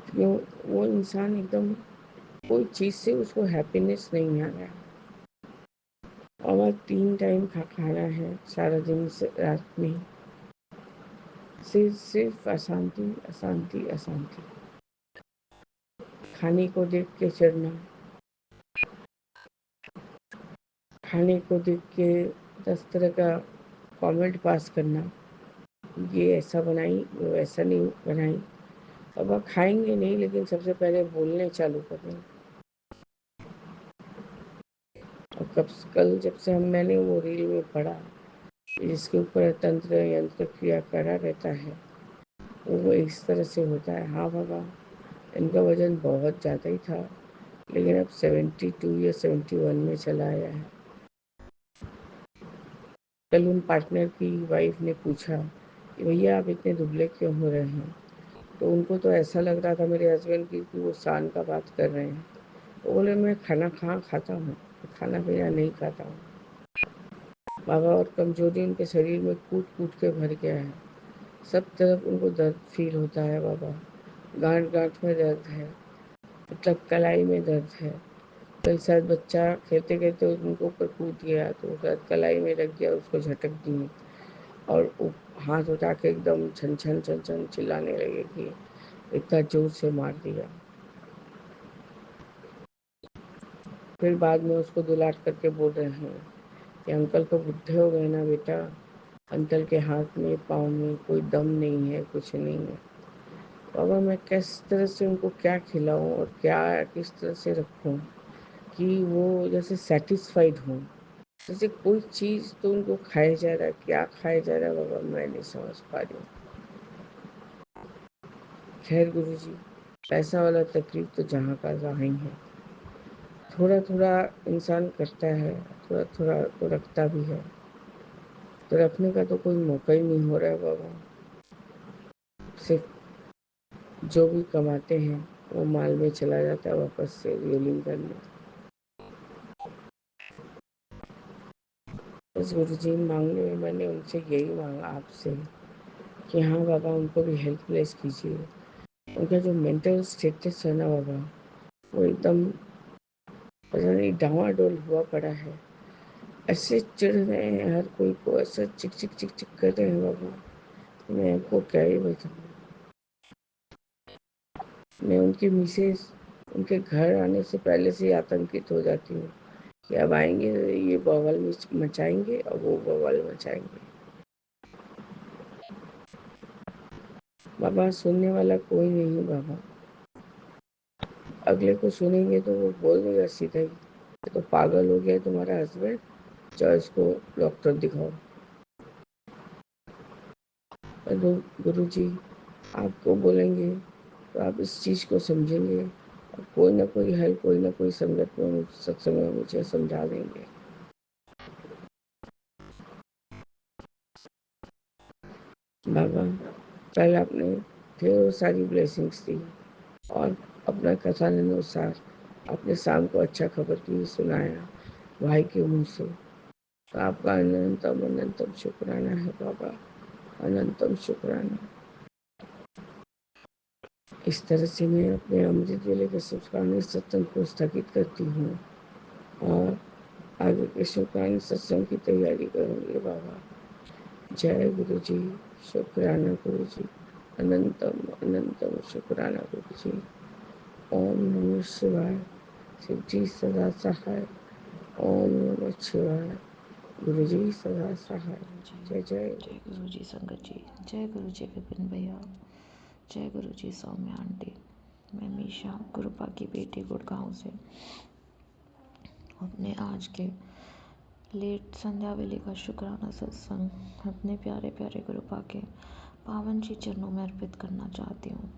क्यों वो इंसान एकदम कोई चीज़ से उसको हैप्पीनेस नहीं आ रहा है। और 3 टाइम खाना है सारा दिन से रात में, सिर्फ अशांति अशांति अशांति। खाने को देख के चिढ़ना, खाने को देख के 10 तरह का कमेंट पास करना, ये ऐसा बनाई, वो ऐसा नहीं बनाई। अब आप खाएंगे नहीं लेकिन सबसे पहले बोलने चालू कर दें। और कल जब से मैंने वो रील में पढ़ा जिसके ऊपर तंत्र यंत्र क्रिया करा रहता है, वो इस तरह से होता है। हाँ बाबा इनका वजन बहुत ज़्यादा ही था लेकिन अब 72 या 71 में चला आया है। कल उन पार्टनर की वाइफ ने पूछा कि भैया आप इतने दुबले क्यों हो रहे हैं, तो उनको तो ऐसा लग रहा था मेरे हस्बैंड की कि वो शान का बात कर रहे हैं। तो बोले मैं खाना खाता हूँ, खाना पीना नहीं खाता हूँ बाबा। और कमजोरी उनके शरीर में कूट कूट के भर गया है, सब तरफ उनको दर्द फील होता है बाबा। गांठ गांठ में दर्द है, मतलब कलाई में दर्द है। कल शायद बच्चा खेलते खेलते उनको ऊपर कूद गया तो शायद कलाई में लग गया, उसको झटक दी और हाथ उठा के एकदम छन छन छन छन चिल्लाने लगे कि इतना जोर से मार दिया। फिर बाद में उसको दुलार करके बोल रहे हैं कि अंकल तो बुढ़े हो गए ना बेटा, अंकल के हाथ में पाँव में कोई दम नहीं है, कुछ नहीं है। बाबा मैं किस तरह से उनको क्या खिलाऊं और क्या किस तरह से रखूं कि वो जैसे सेटिस्फाइड हों, जैसे कोई चीज़ तो उनको खाया जा रहा है, क्या खाया जा रहा है बाबा मैं नहीं समझ पा रही हूँ। खैर गुरुजी पैसा वाला तकलीफ तो जहाँ का जहाँ ही है। थोड़ा थोड़ा इंसान करता है, थोड़ा थोड़ा तो रखता भी है, तो रखने का तो कोई मौका ही नहीं हो रहा है बाबा। सिर्फ जो भी कमाते हैं वो माल में चला जाता है वापस से रियलिंग करने। बस गुरु जी मांगने में मैंने उनसे यही मांगा आपसे कि हाँ बाबा उनको भी हेल्प प्लेस कीजिए। उनका जो मेंटल स्टेटस है ना बाबा वो एकदम पता नहीं डावाडोल हुआ पड़ा है। ऐसे चिढ़ रहे हैं हर कोई को, ऐसा चिक चिक चिक चिक कर रहे हैं बाबा, मैं आपको क्या ही बताऊँ। मैं उनकी मिसेस उनके घर आने से पहले से ही आतंकित हो जाती हूँ कि अब आएंगे, ये बवाल मचाएंगे और वो बवाल मचाएंगे। बाबा सुनने वाला कोई नहीं बाबा, अगले को सुनेंगे तो वो बोल देगा सीधा ही, तो पागल हो गया तुम्हारा हस्बैंड, जाओ इसको डॉक्टर दिखाओ। गुरु जी आपको बोलेंगे तो आप इस चीज़ को समझेंगे और कोई ना कोई हल, कोई ना कोई संगत में, सत्संग में मुझे समझा देंगे। बाबा कल आपने फिर वो सारी ब्लेसिंग्स दी और अपना कथानुसार आपने शाम को अच्छा खबर की सुनाया भाई के मुंह से, तो आपका अनंतम अनंतम शुक्राना है बाबा, अनंतम शुक्राना। इस तरह से मैं अपने अमृत वेले के शुक्राने सत्संग को स्थगित करती हूँ और आगे के शुक्राने सत्संग की तैयारी करूँगी बाबा। जय गुरु जी, शुक्राना गुरु जी, अनंतम अनंतम शुक्राना गुरु जी। ओम नमः शिवाय, शिव जी सदा सहाय। ओम नमः शिवाय, गुरु जी सदा सहाय। जय जय जय गुरु जी संगत जी, जय गुरु जी विपिन भैया, जय गुरु जी सौम्या आंटी। मैं मीशा गुरुपा की बेटी गुड़गांव से अपने आज के लेट संध्या वेले का शुक्राना सत्संग अपने प्यारे प्यारे गुरुपा के पावन जी चरणों में अर्पित करना चाहती हूँ।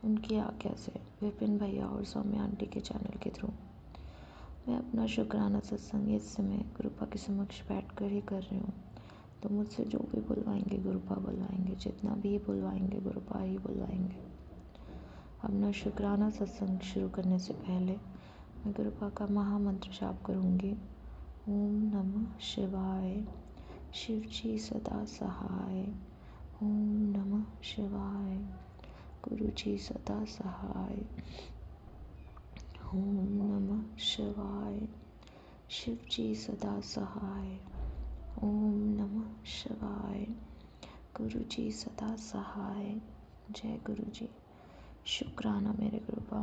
उनकी आज्ञा से विपिन भैया और सौम्या आंटी के चैनल के थ्रू मैं अपना शुक्राना सत्संग इस समय गुरुपा के समक्ष बैठ कर ही कर रही हूँ। तो मुझसे जो भी बुलवाएंगे गुरुपा बुलवाएंगे, जितना भी बुलवाएंगे गुरुपा ही बुलवाएंगे। अपना शुक्राना सत्संग शुरू करने से पहले मैं गुरुपा का महामंत्र जाप करूँगी। ओम नमः शिवाय, शिव जी सदा सहाय। ओम नमः शिवाय, गुरु जी सदा सहाय। ओम नमः शिवाय, शिव जी सदा सहाय। ओम नमः शिवाय, गुरु जी सदा सहाय। जय गुरु जी। शुक्राना मेरे गुरुपा,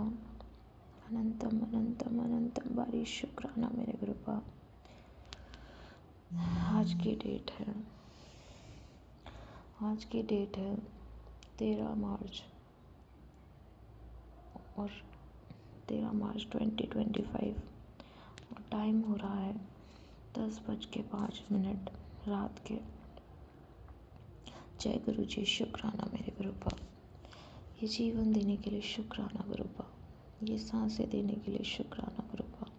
अनंतम अनंतम अनंतम बारी शुक्राना मेरे गुरुपा। आज की डेट है 13 मार्च और 13 मार्च 2025 और टाइम हो रहा है 10:05 रात के। जय गुरु जी। शुक्राना मेरे गुरुपा, ये जीवन देने के लिए शुक्राना गुरुपा, ये सांसें देने के लिए शुक्राना गुरुपा।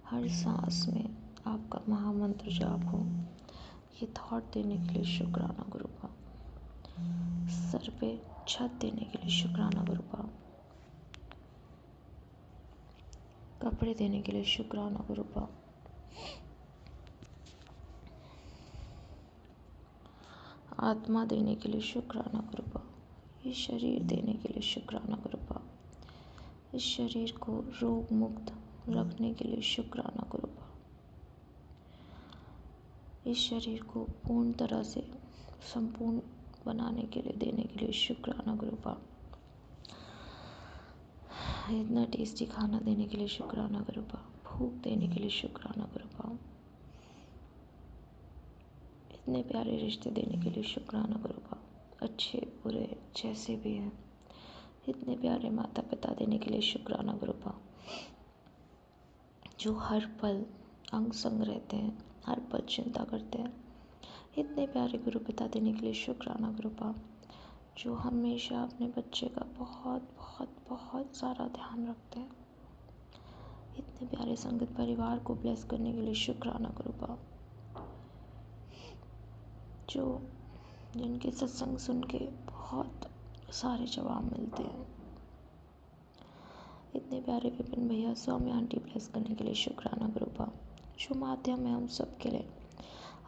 हर सांस में आपका महामंत्र जाप हो, ये थॉट देने के लिए शुक्राना गुरुपा। सर पे छत देने के लिए शुक्राना गुरुपा, कपड़े देने के लिए शुक्राना गुरुपा, आत्मा देने के लिए शुक्राना गुरुपा, ये शरीर देने के लिए शुक्राना गुरुपा, इस शरीर को रोग मुक्त रखने के लिए शुक्राना गुरुपा, इस शरीर को पूर्ण तरह से संपूर्ण बनाने के लिए देने के लिए शुक्राना गुरुपा, इतना टेस्टी खाना देने के लिए शुक्राना गुरुपा, भूख देने के लिए शुक्राना गुरुपा, इतने प्यारे रिश्ते देने के लिए शुक्राना गुरुपा, अच्छे बुरे जैसे भी हैं, इतने प्यारे माता पिता देने के लिए शुक्राना गुरुपा, जो हर पल अंग संग रहते हैं, हर पल चिंता करते हैं, इतने प्यारे गुरु पिता देने के लिए शुक्राना गुरुपा, जो हमेशा अपने बच्चे का बहुत बहुत बहुत सारा ध्यान रखते हैं, इतने प्यारे संगत परिवार को ब्लेस करने के लिए शुक्राना गुरुपा, जो जिनके सत्संग सुन के बहुत सारे जवाब मिलते हैं, इतने प्यारे विपिन भैया सौम्या आंटी ब्लेस करने के लिए शुक्राना गुरुपा, जो माध्यम है हम सब के लिए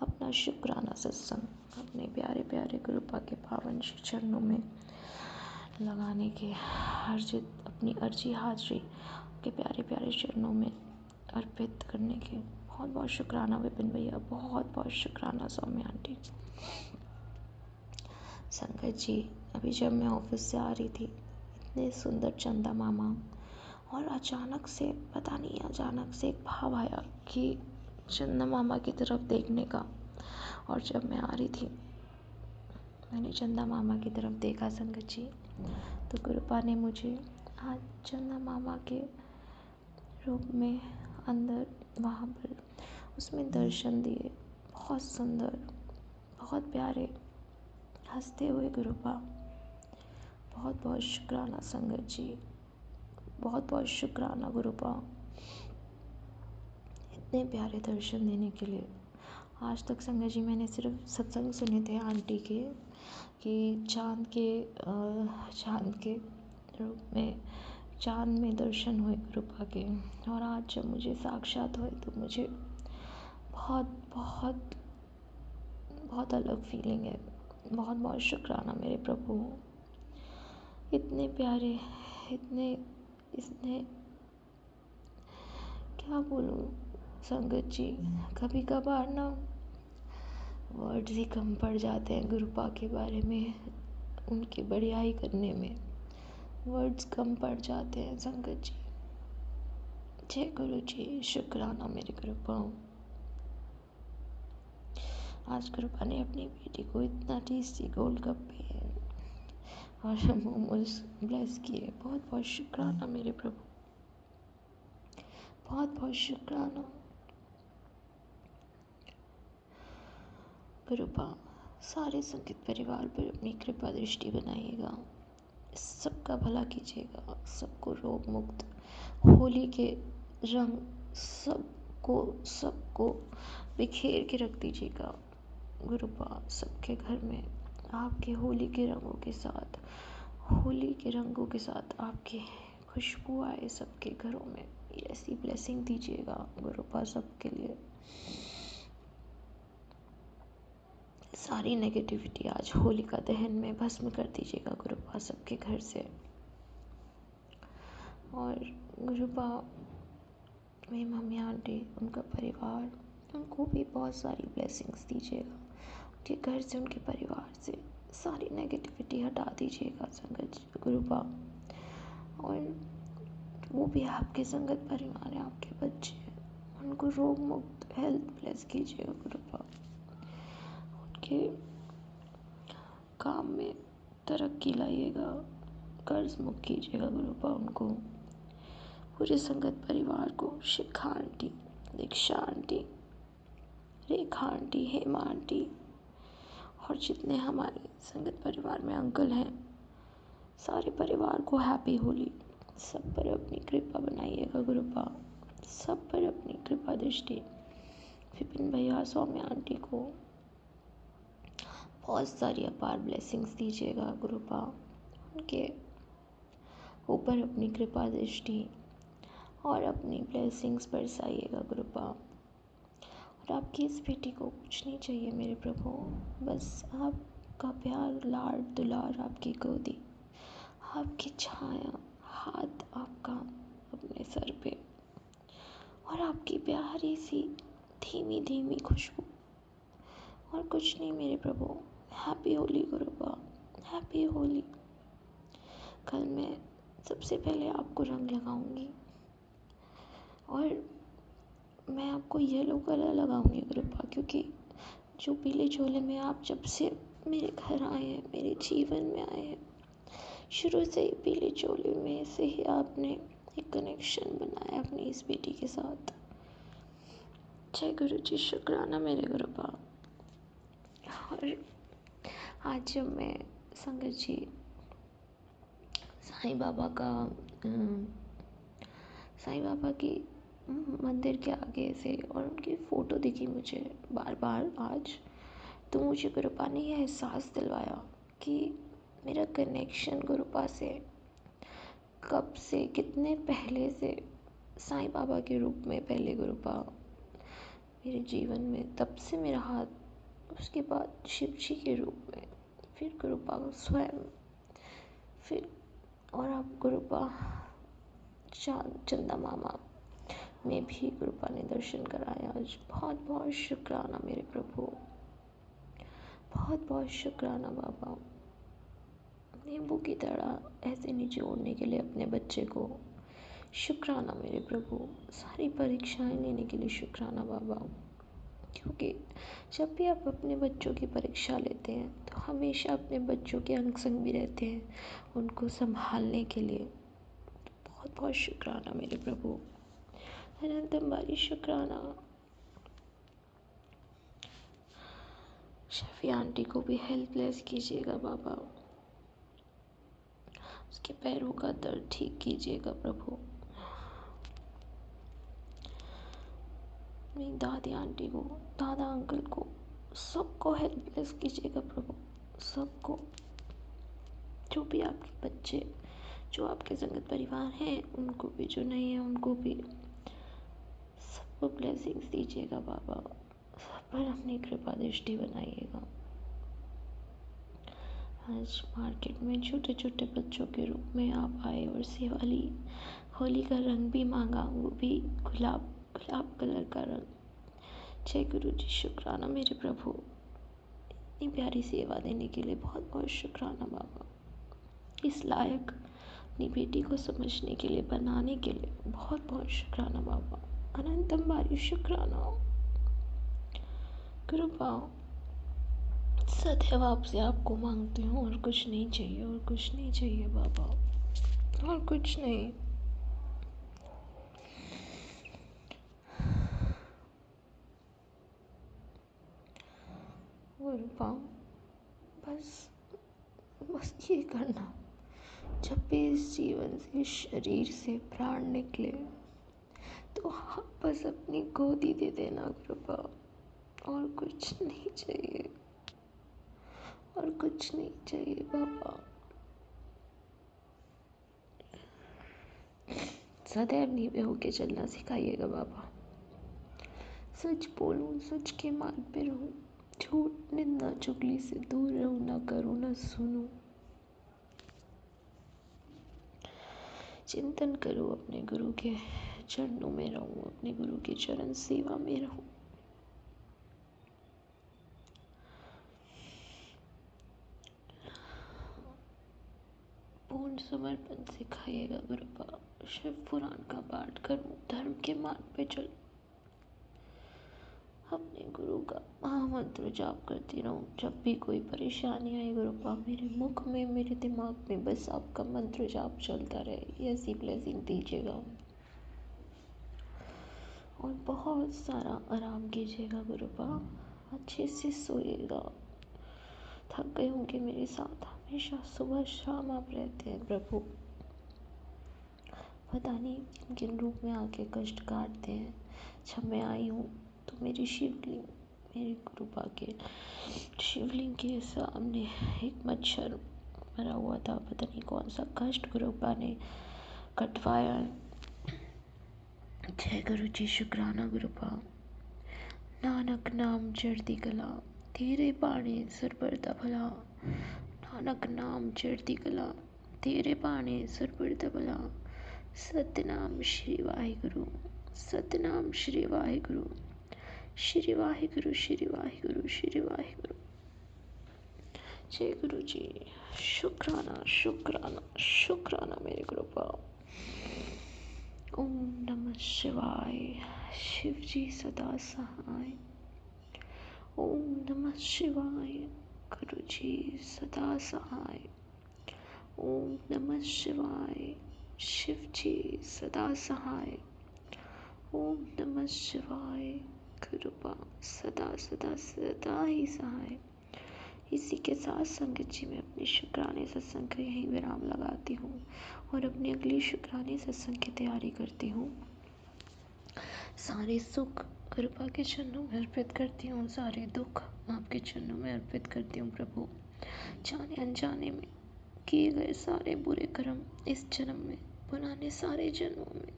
अपना शुक्राना सत्संग अपने प्यारे प्यारे गुरुपा के पावन श्री चरणों में लगाने के अपनी अर्जी हाजिरी के प्यारे प्यारे चरणों में अर्पित करने के बहुत बहुत शुक्राना विपिन भैया, बहुत बहुत शुक्राना सौम्या आंटी। संगत जी, अभी जब मैं ऑफिस से आ रही थी इतने सुंदर चंदा मामा। और अचानक से पता नहीं, अचानक से एक भाव आया कि चंदा मामा की तरफ देखने का। और जब मैं आ रही थी, मैंने चंदा मामा की तरफ देखा संगत जी, तो गुरुपा ने मुझे आज चंदा मामा के रूप में अंदर वहाँ पर उसमें दर्शन दिए। बहुत सुंदर, बहुत प्यारे, हंसते हुए गुरुपा। बहुत बहुत शुक्राना संगत जी, बहुत बहुत शुक्राना गुरुपा, इतने प्यारे दर्शन देने के लिए। आज तक संगत जी मैंने सिर्फ सत्संग सुने थे आंटी के, कि चांद के रूप में, चांद में दर्शन हुए गुरुपा के। और आज जब मुझे साक्षात हुए तो मुझे बहुत बहुत बहुत अलग फीलिंग है। बहुत बहुत शुक्राना मेरे प्रभु, इतने प्यारे, इतने क्या बोलूँ संगत जी। कभी कभार ना वर्ड्स ही कम पड़ जाते हैं गुरुपा के बारे में, उनकी बढ़ियाई करने में वर्ड्स कम पड़ जाते हैं संगत जी। जय गुरु जी, शुक्राना मेरे गुरुपा। आज गुरुपा ने अपनी बेटी को इतना टेस्टी गोलगप्पे और मोमोज ब्लेस किए। बहुत बहुत शुक्राना मेरे प्रभु, बहुत बहुत शुक्राना गुरुपा। सारे संगीत परिवार पर अपनी कृपा दृष्टि बनाइएगा, सबका भला कीजिएगा, सबको रोग मुक्त, होली के रंग सबको बिखेर के रख दीजिएगा गुरुपा। सबके घर में आपके होली के रंगों के साथ आपकी खुशबू आए सबके घरों में। ऐसी ब्लेसिंग दीजिएगा गुरुपा सबके लिए। सारी नेगेटिविटी आज होलिका दहन में भस्म कर दीजिएगा गुरुपा सबके घर से। और गुरुपा मेरी मम्मी आंटी, उनका परिवार, उनको भी बहुत सारी ब्लेसिंग्स दीजिएगा। उनके घर से, उनके परिवार से सारी नेगेटिविटी हटा दीजिएगा संगत गुरुपा। और वो भी आपके संगत परिवार है, आपके बच्चे हैं, उनको रोग मुक्त हेल्थ ब्लेस कीजिएगा गुरुपा। उनके काम में तरक्की लाइएगा, कर्ज मुक्त कीजिएगा गुरुपा उनको। पूरे संगत परिवार को, शिखा आंटी, दीक्षा आंटी, रेखा आंटी, हेमा आंटी और जितने हमारे संगत परिवार में अंकल हैं, सारे परिवार को हैप्पी होली। सब पर अपनी कृपा बनाइएगा गुरुपा, सब पर अपनी कृपा दृष्टि। विपिन भैया, सौम्या आंटी को बहुत सारी अपार ब्लेसिंग्स दीजिएगा गुरुपा। उनके ऊपर अपनी कृपा दृष्टि और अपनी ब्लेसिंग्स बरसाइएगा गुरुपा। और आपकी इस बेटी को कुछ नहीं चाहिए मेरे प्रभु, बस आपका प्यार, लाड दुलार, आपकी गोदी, आपकी छाया, हाथ आपका अपने सर पे और आपकी प्यारी सी धीमी धीमी खुशबू, और कुछ नहीं मेरे प्रभु। Happy Holi गुरुपा, happy Holi. कल मैं सबसे पहले आपको रंग लगाऊंगी और मैं आपको येलो कलर लगाऊंगी गुरुपा, क्योंकि जो पीले चोले में आप जब से मेरे घर आए हैं, मेरे जीवन में आए हैं, शुरू से ही पीले चोले में से ही आपने एक कनेक्शन बनाया अपनी इस बेटी के साथ। जय गुरु जी, शुक्राना मेरे गुरुपा। और आज जब मैं संगत जी साईं बाबा की मंदिर के आगे से और उनकी फ़ोटो दिखी मुझे बार बार आज, तो मुझे गुरुपा ने यह एहसास दिलवाया कि मेरा कनेक्शन गुरुपा से कब से, कितने पहले से साईं बाबा के रूप में पहले गुरुपा मेरे जीवन में, तब से मेरा हाथ, उसके बाद शिव जी के रूप में, फिर गुरुपा स्वयं, फिर और अब गुरुपा चंदा मामा में भी गुरुपा ने दर्शन कराया आज। बहुत बहुत शुक्राना मेरे प्रभु, बहुत बहुत शुक्राना बाबा। नींबू की तरह ऐसे निचोड़ने के लिए अपने बच्चे को। शुक्राना मेरे प्रभु, सारी परीक्षाएं लेने के लिए शुक्राना बाबा, क्योंकि जब भी आप अपने बच्चों की परीक्षा लेते हैं तो हमेशा अपने बच्चों के अंग संग भी रहते हैं उनको संभालने के लिए। बहुत बहुत शुक्राना मेरे प्रभु, अनंतम बारी शुक्राना। शफी आंटी को भी हेल्पलेस कीजिएगा बाबा, उसके पैरों का दर्द ठीक कीजिएगा प्रभु। मेरी दादी आंटी को, दादा अंकल को, सबको हेल्पलेस कीजिएगा प्रभु, सबको। जो भी आपके बच्चे, जो आपके संगत परिवार हैं उनको भी, जो नहीं है उनको भी, सबको ब्लेसिंग्स दीजिएगा बाबा, सब पर अपनी कृपा दृष्टि बनाइएगा। आज मार्केट में छोटे छोटे बच्चों के रूप में आप आए और सेवा ली। होली का रंग भी मांगा, वो भी गुलाब कलर का रंग। जय गुरु जी, शुक्राना मेरे प्रभु, इतनी प्यारी सेवा देने के लिए बहुत बहुत शुक्राना बाबा। इस लायक अपनी बेटी को समझने के लिए, बनाने के लिए बहुत बहुत शुक्राना बाबा, अनंतम बारी शुक्राना। कृपा सदैव आपसे आपको मांगती हूँ, और कुछ नहीं चाहिए, और कुछ नहीं चाहिए बाबा, और कुछ नहीं। कृपा बस ये करना, जब भी इस जीवन से, शरीर से प्राण निकले तो आप बस अपनी गोदी दे देना कृपा, और कुछ नहीं चाहिए, और कुछ नहीं चाहिए बाबा। सदैव नीवे होके चलना सिखाइएगा बाबा। सच बोलूं, सच के मार्ग पे रहूं, झूठ निंदा चुगली से दूर रहूं, ना करूं ना सुनूं। चिंतन करूं, अपने गुरु के चरणों में रहूं, अपने गुरु की चरण सेवा में रहूं। पूर्ण समर्पण सिखाइएगा कृपा। शिव पुराण का पाठ करूं, धर्म के मार्ग पे चलूं, अपने गुरु का महामंत्र जाप करती रहूं। जब भी कोई परेशानी आए गुरुपा, मेरे मुख में, मेरे दिमाग में बस आपका मंत्र जाप चलता रहे, ऐसी ब्लेसिंग दीजिएगा। और बहुत सारा आराम कीजिएगा गुरुपा, अच्छे से सोइएगा। थक गए होंगे मेरे साथ, हमेशा सुबह शाम आप रहते हैं प्रभु, पता नहीं किन किन रूप में आके कष्ट काटते हैं। जब मैं आई हूँ तो मेरी शिवलिंग, मेरी कृपा के शिवलिंग के सामने एक मच्छर मरा हुआ था, पता नहीं कौन सा कष्ट कृपा ने कटवाया है। जय गुरु जी, शुक्राना गुरुपा। नानक नाम चढ़ती कला, तेरे बाणे सिर पर भला। नानक नाम चढ़ती कला, तेरे बाणे सिर पर भला। सतनाम श्री वाहिगुरु, सतनाम श्री वाहिगुरु, श्री वाहिगुरु, श्री वाहिगुरु, श्री वाहिगुरु। जय गुरु जी, शुक्राना शुक्राना शुक्राना मेरे कृपा। ओम नमः शिवाय, शिव जी सदा सहाय। ओम नमः शिवाय, गुरु जी सदा सहाय। ओम नमः शिवाय, शिव जी सदा सहाय। ओम नमः शिवाय, कृपा सदा सदा सदा ही सहाय। इसी के साथ संगत जी मैं अपने शुक्राने सत्संग का यहीं विराम लगाती हूँ और अपनी अगली शुक्राने सत्संग की तैयारी करती हूँ। सारे सुख कृपा के चरणों में अर्पित करती हूँ, सारे दुख आपके चरणों में अर्पित करती हूँ प्रभु। जाने अनजाने में किए गए सारे बुरे कर्म इस जन्म में, पुराने सारे जन्मों में,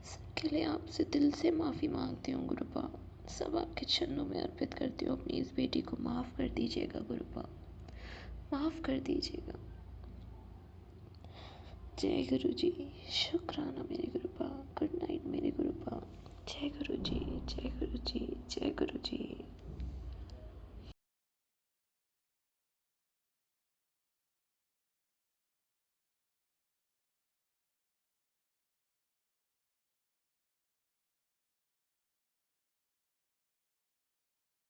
सबके लिए आपसे दिल से माफ़ी मांगती हूँ गुरुपा। सब आपके चरणों में अर्पित करती हूँ। अपनी इस बेटी को माफ़ कर दीजिएगा गुरुपा, माफ़ कर दीजिएगा। जय गुरु जी, शुक्राना मेरे गुरुपा। गुड नाइट मेरे गुरुपा। जय गुरु जी, जय गुरु जी, जय गुरु जी।